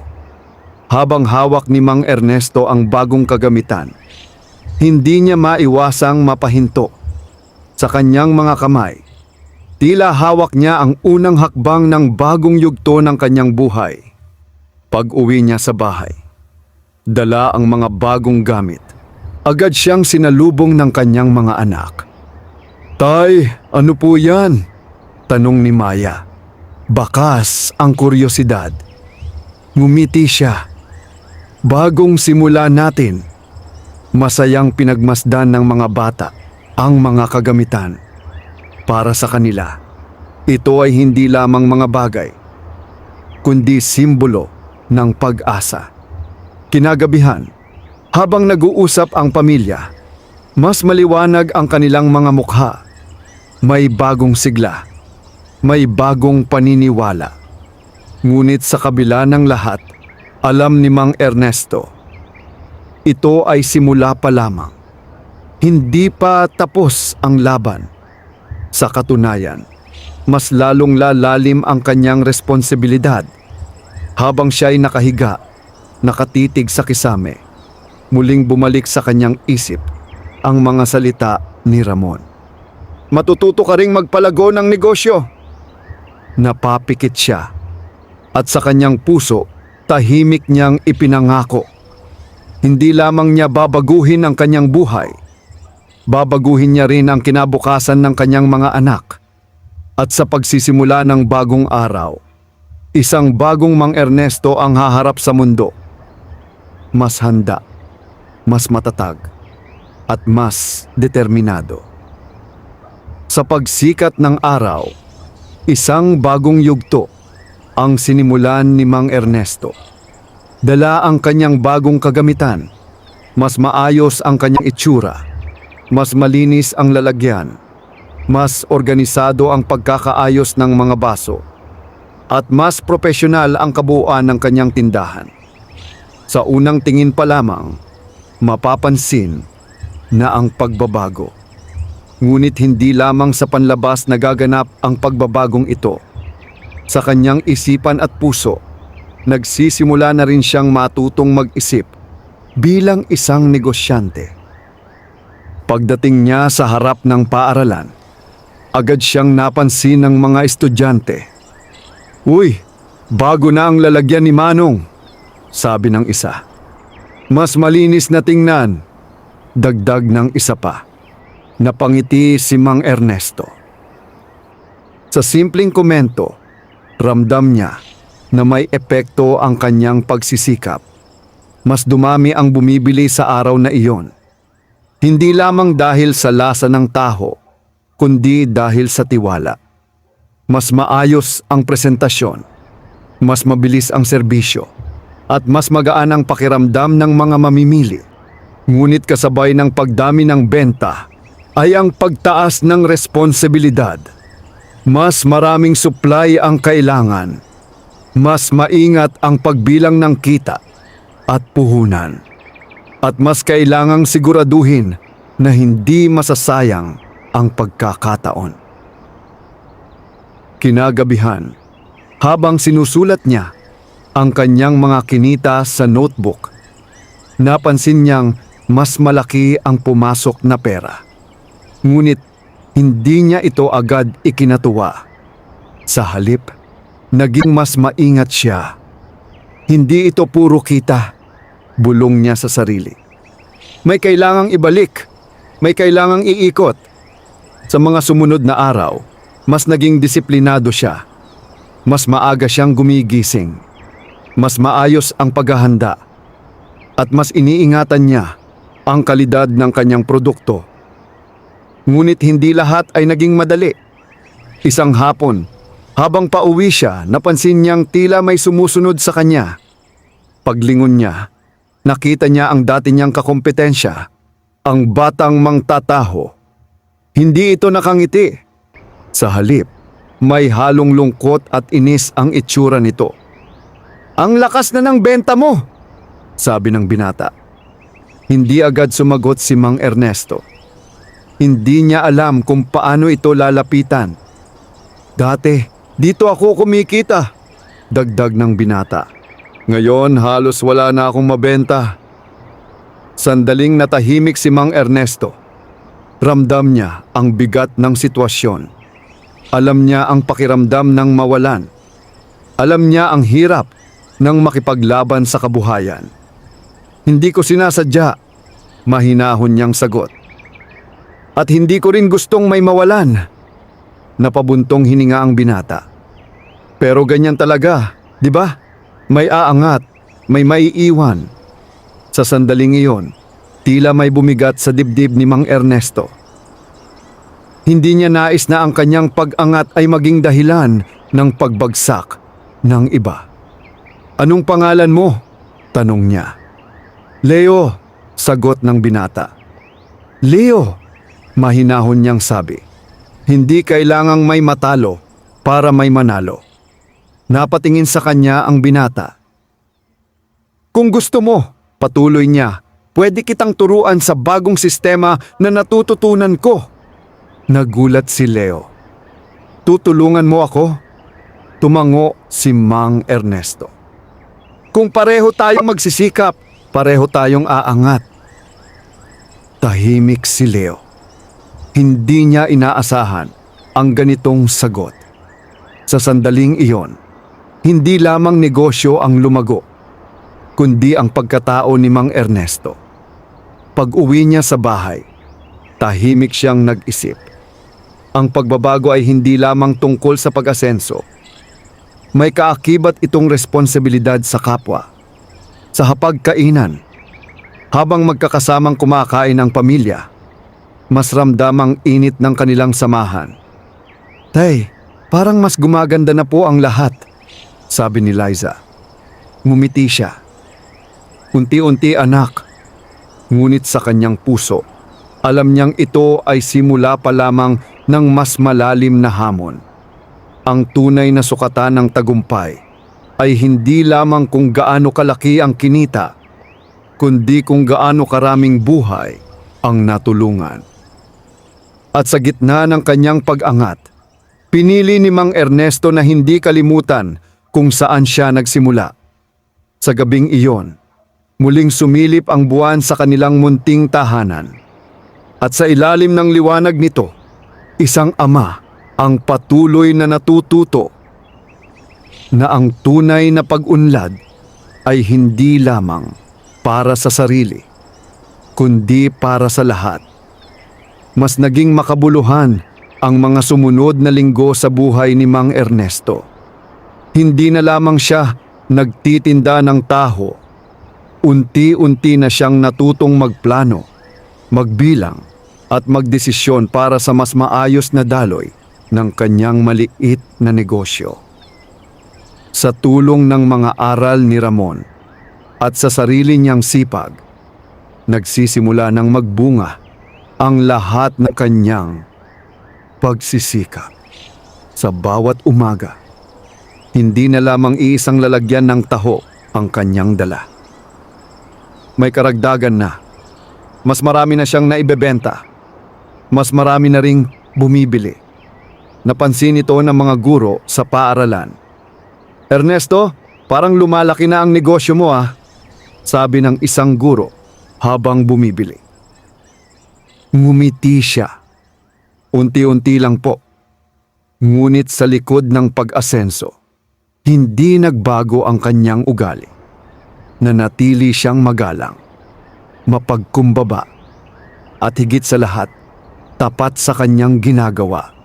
Speaker 1: Habang hawak ni Mang Ernesto ang bagong kagamitan, hindi niya maiwasang mapahinto. Sa kanyang mga kamay, tila hawak niya ang unang hakbang ng bagong yugto ng kanyang buhay. Pag-uwi niya sa bahay, dala ang mga bagong gamit. Agad siyang sinalubong ng kanyang mga anak. Tay, ano po yan? Tanong ni Maya. Bakas ang kuryosidad. Ngumiti siya. Bagong simula natin. Masayang pinagmasdan ng mga bata ang mga kagamitan. Para sa kanila, ito ay hindi lamang mga bagay, kundi simbolo ng pag-asa. Kinagabihan, habang nag-uusap ang pamilya, mas maliwanag ang kanilang mga mukha. May bagong sigla, may bagong paniniwala. Ngunit sa kabila ng lahat, alam ni Mang Ernesto, ito ay simula pa lamang. Hindi pa tapos ang laban. Sa katunayan, mas lalong lalalim ang kanyang responsibilidad. Habang siya ay nakahiga, nakatitig sa kisame, muling bumalik sa kanyang isip ang mga salita ni Ramon. Matututo ka ring magpalago ng negosyo. Napapikit siya at sa kanyang puso, tahimik niyang ipinangako. Hindi lamang niya babaguhin ang kanyang buhay, babaguhin niya rin ang kinabukasan ng kanyang mga anak. At sa pagsisimula ng bagong araw, isang bagong Mang Ernesto ang haharap sa mundo. Mas handa, mas matatag, at mas determinado. Sa pagsikat ng araw, isang bagong yugto ang sinimulan ni Mang Ernesto. Dala ang kanyang bagong kagamitan, mas maayos ang kanyang itsura. Mas malinis ang lalagyan, mas organisado ang pagkakaayos ng mga baso, at mas propesyonal ang kabuuan ng kanyang tindahan. Sa unang tingin pa lamang, mapapansin na ang pagbabago. Ngunit hindi lamang sa panlabas nagaganap ang pagbabagong ito. Sa kanyang isipan at puso, nagsisimula na rin siyang matutong mag-isip bilang isang negosyante. Pagdating niya sa harap ng paaralan, agad siyang napansin ng mga estudyante. Uy, bago na ang lalagyan ni Manong, sabi ng isa. Mas malinis na tingnan, dagdag ng isa pa. Napangiti si Mang Ernesto. Sa simpleng komento, ramdam niya na may epekto ang kanyang pagsisikap. Mas dumami ang bumibili sa araw na iyon. Hindi lamang dahil sa lasa ng taho, kundi dahil sa tiwala. Mas maayos ang presentasyon, mas mabilis ang serbisyo, at mas magaan ang pakiramdam ng mga mamimili. Ngunit kasabay ng pagdami ng benta ay ang pagtaas ng responsibilidad. Mas maraming supply ang kailangan. Mas maingat ang pagbilang ng kita at puhunan. At mas kailangang siguraduhin na hindi masasayang ang pagkakataon. Kinagabihan, habang sinusulat niya ang kanyang mga kinita sa notebook, napansin niyang mas malaki ang pumasok na pera. Ngunit hindi niya ito agad ikinatuwa. Sa halip, naging mas maingat siya. Hindi ito puro kita, bulong niya sa sarili. May kailangang ibalik, may kailangang iikot. Sa mga sumunod na araw, mas naging disiplinado siya. Mas maaga siyang gumigising. Mas maayos ang paghahanda. At mas iniingatan niya ang kalidad ng kanyang produkto. Ngunit hindi lahat ay naging madali. Isang hapon, habang pauwi siya, napansin niyang tila may sumusunod sa kanya. Paglingon niya, nakita niya ang dati niyang kakompetensya, ang batang mangtataho. Hindi ito nakangiti. Sa halip, may halong lungkot at inis ang itsura nito. "Ang lakas na ng benta mo!" sabi ng binata. Hindi agad sumagot si Mang Ernesto. Hindi niya alam kung paano ito lalapitan. "Dati, dito ako kumikita," dagdag ng binata. "Ngayon halos wala na akong mabenta." Sandaling natahimik si Mang Ernesto. Ramdam niya ang bigat ng sitwasyon. Alam niya ang pakiramdam ng mawalan. Alam niya ang hirap ng makipaglaban sa kabuhayan. "Hindi ko sinasadya," mahinahon niyang sagot. "At hindi ko rin gustong may mawalan." Napabuntong hininga ang binata. "Pero ganyan talaga, di ba? May aangat, may maiiwan." Sa sandaling iyon, tila may bumigat sa dibdib ni Mang Ernesto. Hindi niya nais na ang kanyang pag-angat ay maging dahilan ng pagbagsak ng iba. "Anong pangalan mo?" tanong niya. "Leo," sagot ng binata. "Leo," mahinahon niyang sabi. Hindi kailangang may matalo para may manalo. Napatingin sa kanya ang binata. "Kung gusto mo," patuloy niya, "pwede kitang turuan sa bagong sistema na natututunan ko." Nagulat si Leo. "Tutulungan mo ako?" Tumango si Mang Ernesto. "Kung pareho tayong magsisikap, pareho tayong aangat." Tahimik si Leo. Hindi niya inaasahan ang ganitong sagot. Sa sandaling iyon, hindi lamang negosyo ang lumago, kundi ang pagkatao ni Mang Ernesto. Pag-uwi niya sa bahay, tahimik siyang nag-isip. Ang pagbabago ay hindi lamang tungkol sa pag-asenso. May kaakibat itong responsibilidad sa kapwa. Sa hapagkainan, habang magkakasamang kumakain ang pamilya, mas ramdam ang init ng kanilang samahan. "Tay, parang mas gumaganda na po ang lahat," sabi ni Liza. Ngumiti siya. "Unti-unti anak." Ngunit sa kanyang puso, alam niyang ito ay simula pa lamang ng mas malalim na hamon. Ang tunay na sukatan ng tagumpay ay hindi lamang kung gaano kalaki ang kinita, kundi kung gaano karaming buhay ang natulungan. At sa gitna ng kanyang pag-angat, pinili ni Mang Ernesto na hindi kalimutan kung saan siya nagsimula. Sa gabing iyon, muling sumilip ang buwan sa kanilang munting tahanan. At sa ilalim ng liwanag nito, isang ama ang patuloy na natututo na ang tunay na pag-unlad ay hindi lamang para sa sarili, kundi para sa lahat. Mas naging makabuluhan ang mga sumunod na linggo sa buhay ni Mang Ernesto. Hindi na lamang siya nagtitinda ng taho. Unti-unti na siyang natutong magplano, magbilang at magdesisyon para sa mas maayos na daloy ng kanyang maliit na negosyo. Sa tulong ng mga aral ni Ramon at sa sarili niyang sipag, nagsisimula ng magbunga ang lahat ng kanyang pagsisikap. Sa bawat umaga, hindi na lamang iisang lalagyan ng taho ang kanyang dala. May karagdagan na. Mas marami na siyang naibebenta. Mas marami na ring bumibili. Napansin ito ng mga guro sa paaralan. "Ernesto, parang lumalaki na ang negosyo mo ah," sabi ng isang guro habang bumibili. Ngumiti siya. Unti-unti lang po. Ngunit sa likod ng pag-asenso, hindi nagbago ang kanyang ugali. Nanatili siyang magalang, mapagkumbaba, at higit sa lahat, tapat sa kanyang ginagawa.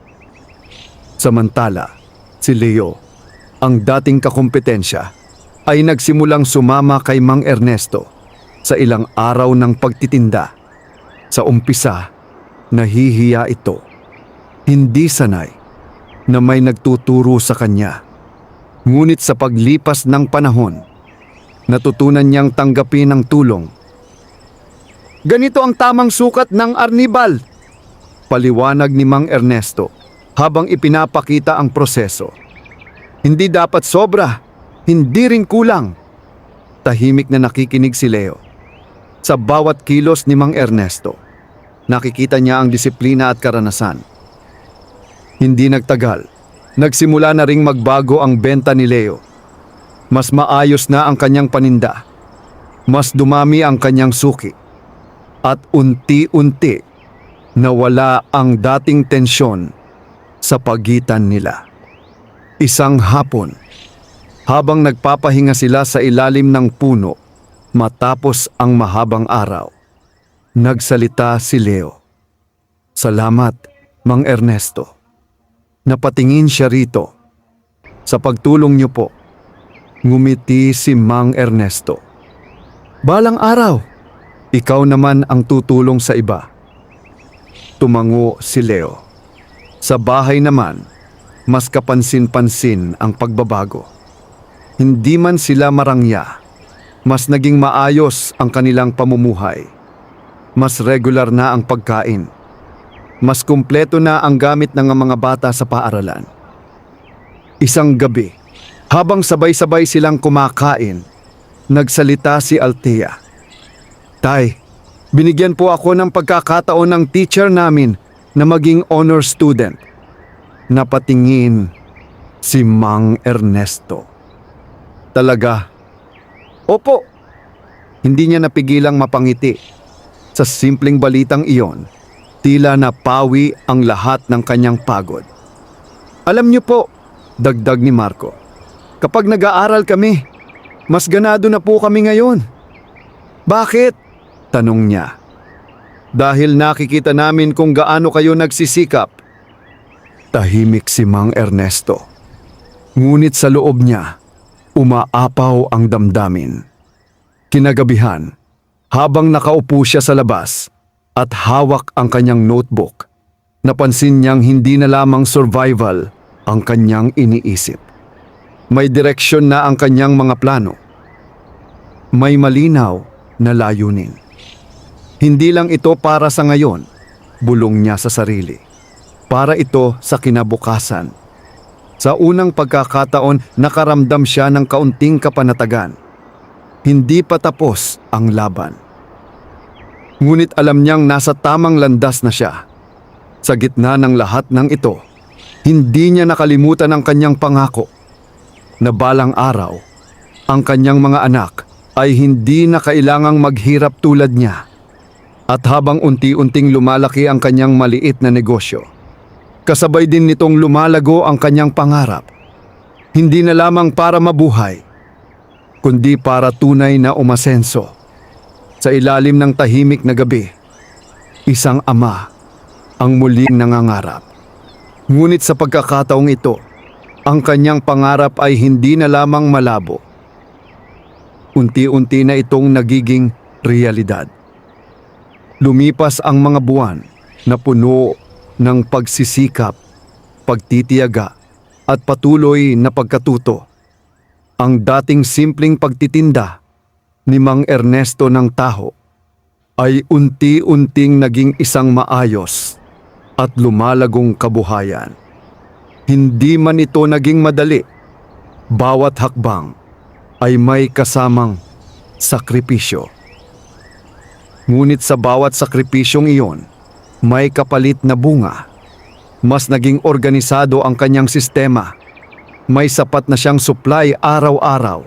Speaker 1: Samantala, si Leo, ang dating kakumpetensya, ay nagsimulang sumama kay Mang Ernesto sa ilang araw ng pagtitinda. Sa umpisa, nahihiya ito. Hindi sanay na may nagtuturo sa kanya. Ngunit sa paglipas ng panahon, natutunan niyang tanggapin ang tulong. "Ganito ang tamang sukat ng arnibal," paliwanag ni Mang Ernesto habang ipinapakita ang proseso. "Hindi dapat sobra, hindi rin kulang." Tahimik na nakikinig si Leo. Sa bawat kilos ni Mang Ernesto, nakikita niya ang disiplina at karanasan. Hindi nagtagal, nagsimula na ring magbago ang benta ni Leo. Mas maayos na ang kanyang paninda. Mas dumami ang kanyang suki. At unti-unti, nawala ang dating tensyon sa pagitan nila. Isang hapon, habang nagpapahinga sila sa ilalim ng puno matapos ang mahabang araw, nagsalita si Leo. "Salamat, Mang Ernesto. Napatingin siya rito. Sa pagtulong niyo po." Ngumiti si Mang Ernesto. "Balang araw, ikaw naman ang tutulong sa iba." Tumango si Leo. Sa bahay naman, mas kapansin-pansin ang pagbabago. Hindi man sila marangya, mas naging maayos ang kanilang pamumuhay. Mas regular na ang pagkain. Mas kumpleto na ang gamit ng mga bata sa paaralan. Isang gabi, habang sabay-sabay silang kumakain, nagsalita si Althea. "Tay, binigyan po ako ng pagkakataon ng teacher namin na maging honor student." Napatingin si Mang Ernesto. "Talaga?" "Opo." Hindi niya napigilang mapangiti. Sa simpleng balitang iyon, tila napawi ang lahat ng kanyang pagod. "Alam niyo po," dagdag ni Marco, "kapag nag-aaral kami, mas ganado na po kami ngayon." "Bakit?" tanong niya. "Dahil nakikita namin kung gaano kayo nagsisikap." Tahimik si Mang Ernesto. Ngunit sa loob niya, umaapaw ang damdamin. Kinagabihan, habang nakaupo siya sa labas at hawak ang kanyang notebook, napansin niyang hindi na lamang survival ang kanyang iniisip. May direksyon na ang kanyang mga plano. May malinaw na layunin. Hindi lang ito para sa ngayon, bulong niya sa sarili. Para ito sa kinabukasan. Sa unang pagkakataon, nakaramdam siya ng kaunting kapanatagan. Hindi pa tapos ang laban. Ngunit alam niyang nasa tamang landas na siya. Sa gitna ng lahat ng ito, hindi niya nakalimutan ang kanyang pangako na balang araw, ang kanyang mga anak ay hindi na kailangang maghirap tulad niya. At habang unti-unting lumalaki ang kanyang maliit na negosyo, kasabay din nitong lumalago ang kanyang pangarap. Hindi na lamang para mabuhay, kundi para tunay na umasenso. Sa ilalim ng tahimik na gabi, isang ama ang muling nangangarap. Ngunit sa pagkakataong ito, ang kanyang pangarap ay hindi na lamang malabo. Unti-unti na itong nagiging realidad. Lumipas ang mga buwan na puno ng pagsisikap, pagtitiyaga at patuloy na pagkatuto. Ang dating simpleng pagtitinda ni Mang Ernesto ng taho ay unti-unting naging isang maayos at lumalagong kabuhayan. Hindi man ito naging madali. Bawat hakbang ay may kasamang sakripisyo. Ngunit sa bawat sakripisyong iyon, may kapalit na bunga. Mas naging organisado ang kanyang sistema. May sapat na siyang supply araw-araw.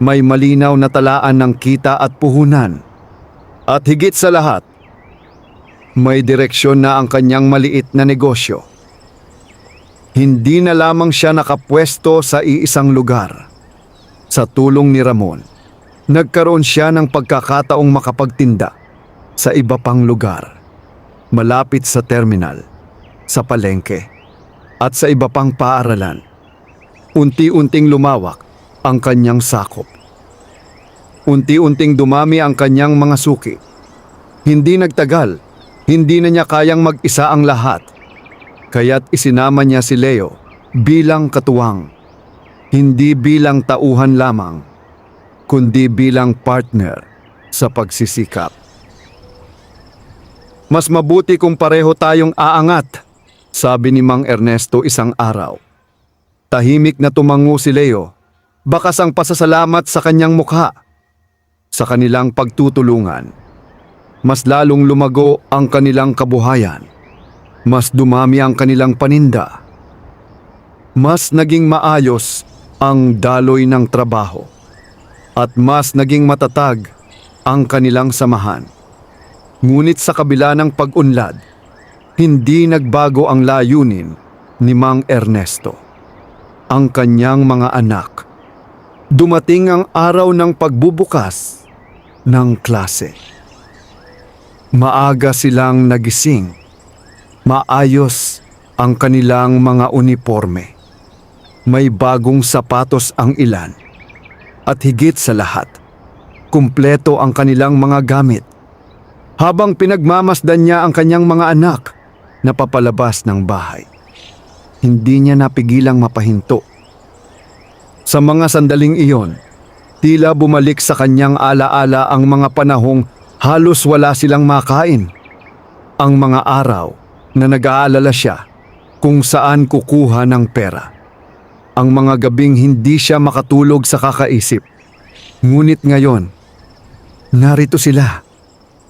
Speaker 1: May malinaw na talaan ng kita at puhunan. At higit sa lahat, may direksyon na ang kanyang maliit na negosyo. Hindi na lamang siya nakapwesto sa iisang lugar. Sa tulong ni Ramon, nagkaroon siya ng pagkakataong makapagtinda sa iba pang lugar, malapit sa terminal, sa palengke, at sa iba pang paaralan. Unti-unting lumawak ang kanyang sakop. Unti-unting dumami ang kanyang mga suki. Hindi nagtagal, hindi na niya kayang mag-isa ang lahat. Kaya't isinama niya si Leo bilang katuwang, hindi bilang tauhan lamang, kundi bilang partner sa pagsisikap. Mas mabuti kung pareho tayong aangat, sabi ni Mang Ernesto isang araw. Tahimik na tumango si Leo, bakas ang pasasalamat sa kanyang mukha. Sa kanilang pagtutulungan, mas lalong lumago ang kanilang kabuhayan. Mas dumami ang kanilang paninda. Mas naging maayos ang daloy ng trabaho. At mas naging matatag ang kanilang samahan. Ngunit sa kabila ng pag-unlad, hindi nagbago ang layunin ni Mang Ernesto. Ang kanyang mga anak. Dumating ang araw ng pagbubukas ng klase. Maaga silang nagising. Maayos ang kanilang mga uniforme. May bagong sapatos ang ilan. At higit sa lahat, kumpleto ang kanilang mga gamit. Habang pinagmamasdan niya ang kanyang mga anak na papalabas ng bahay, hindi niya napigilang mapahinto. Sa mga sandaling iyon, tila bumalik sa kanyang alaala ang mga panahong halos wala silang makain. Ang mga araw na nag-aalala siya kung saan kukuha ng pera. Ang mga gabing hindi siya makatulog sa kakaisip. Ngunit ngayon, narito sila.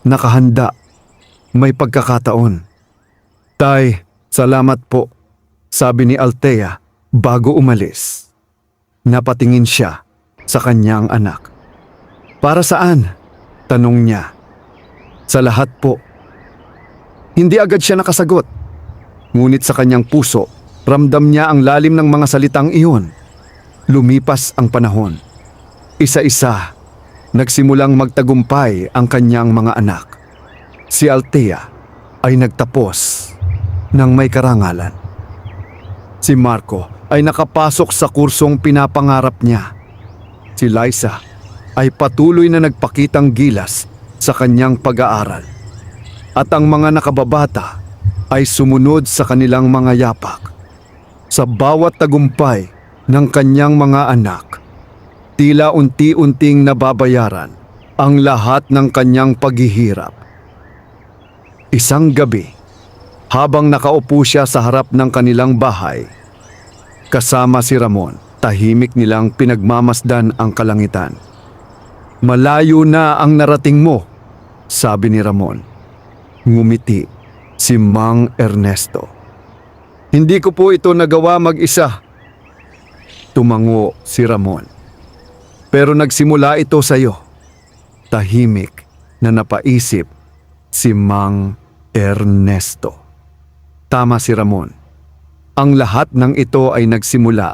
Speaker 1: Nakahanda. May pagkakataon. Tay, salamat po, sabi ni Althea bago umalis. Napatingin siya sa kanyang anak. Para saan? Tanong niya. Sa lahat po. Hindi agad siya nakasagot. Ngunit sa kanyang puso, ramdam niya ang lalim ng mga salitang iyon. Lumipas ang panahon. Isa-isa, nagsimulang magtagumpay ang kanyang mga anak. Si Althea ay nagtapos ng may karangalan. Si Marco ay nakapasok sa kursong pinapangarap niya. Si Liza ay patuloy na nagpakitang gilas sa kanyang pag-aaral. At ang mga nakababata ay sumunod sa kanilang mga yapak. Sa bawat tagumpay ng kanyang mga anak, tila unti-unting nababayaran ang lahat ng kanyang paghihirap. Isang gabi, habang nakaupo siya sa harap ng kanilang bahay, kasama si Ramon, tahimik nilang pinagmamasdan ang kalangitan. Malayo na ang narating mo, sabi ni Ramon. Ngumiti si Mang Ernesto. Hindi ko po ito nagawa mag-isa. Tumango si Ramon. Pero nagsimula ito sa iyo. Tahimik na napaisip si Mang Ernesto. Tama si Ramon. Ang lahat ng ito ay nagsimula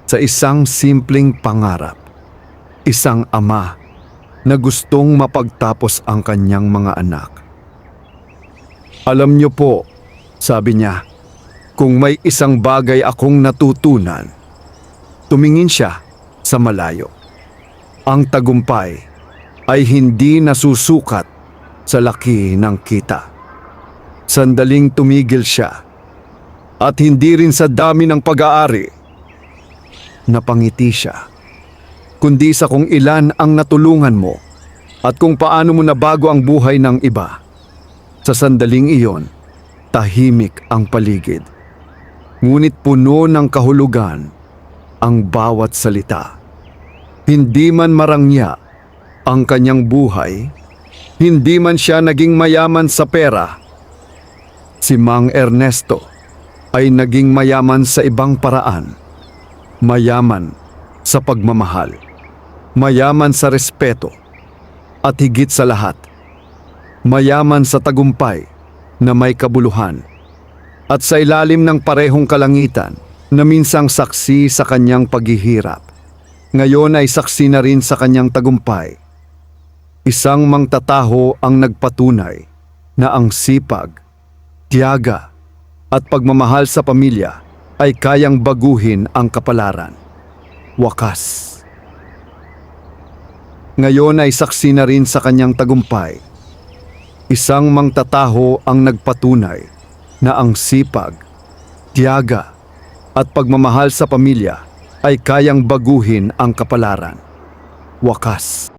Speaker 1: sa isang simpleng pangarap. Isang ama na gustong mapagtapos ang kanyang mga anak. Alam niyo po, sabi niya, kung may isang bagay akong natutunan, tumingin siya sa malayo. Ang tagumpay ay hindi nasusukat sa laki ng kita. Sandaling tumigil siya at hindi rin sa dami ng pag-aari. Napangiti siya kundi sa kung ilan ang natulungan mo at kung paano mo nabago ang buhay ng iba. Sa sandaling iyon, tahimik ang paligid. Ngunit puno ng kahulugan ang bawat salita. Hindi man marangya ang kanyang buhay, hindi man siya naging mayaman sa pera, si Mang Ernesto ay naging mayaman sa ibang paraan. Mayaman sa pagmamahal, mayaman sa respeto, at higit sa lahat, mayaman sa tagumpay na may kabuluhan. At sa ilalim ng parehong kalangitan na minsang saksi sa kanyang paghihirap, ngayon ay saksi na rin sa kanyang tagumpay. Isang mangtataho ang nagpatunay na ang sipag, tiyaga, at pagmamahal sa pamilya ay kayang baguhin ang kapalaran. Wakas. Ngayon ay saksi na rin sa kanyang tagumpay. Isang mangtataho ang nagpatunay na ang sipag, tiyaga, at pagmamahal sa pamilya ay kayang baguhin ang kapalaran. Wakas.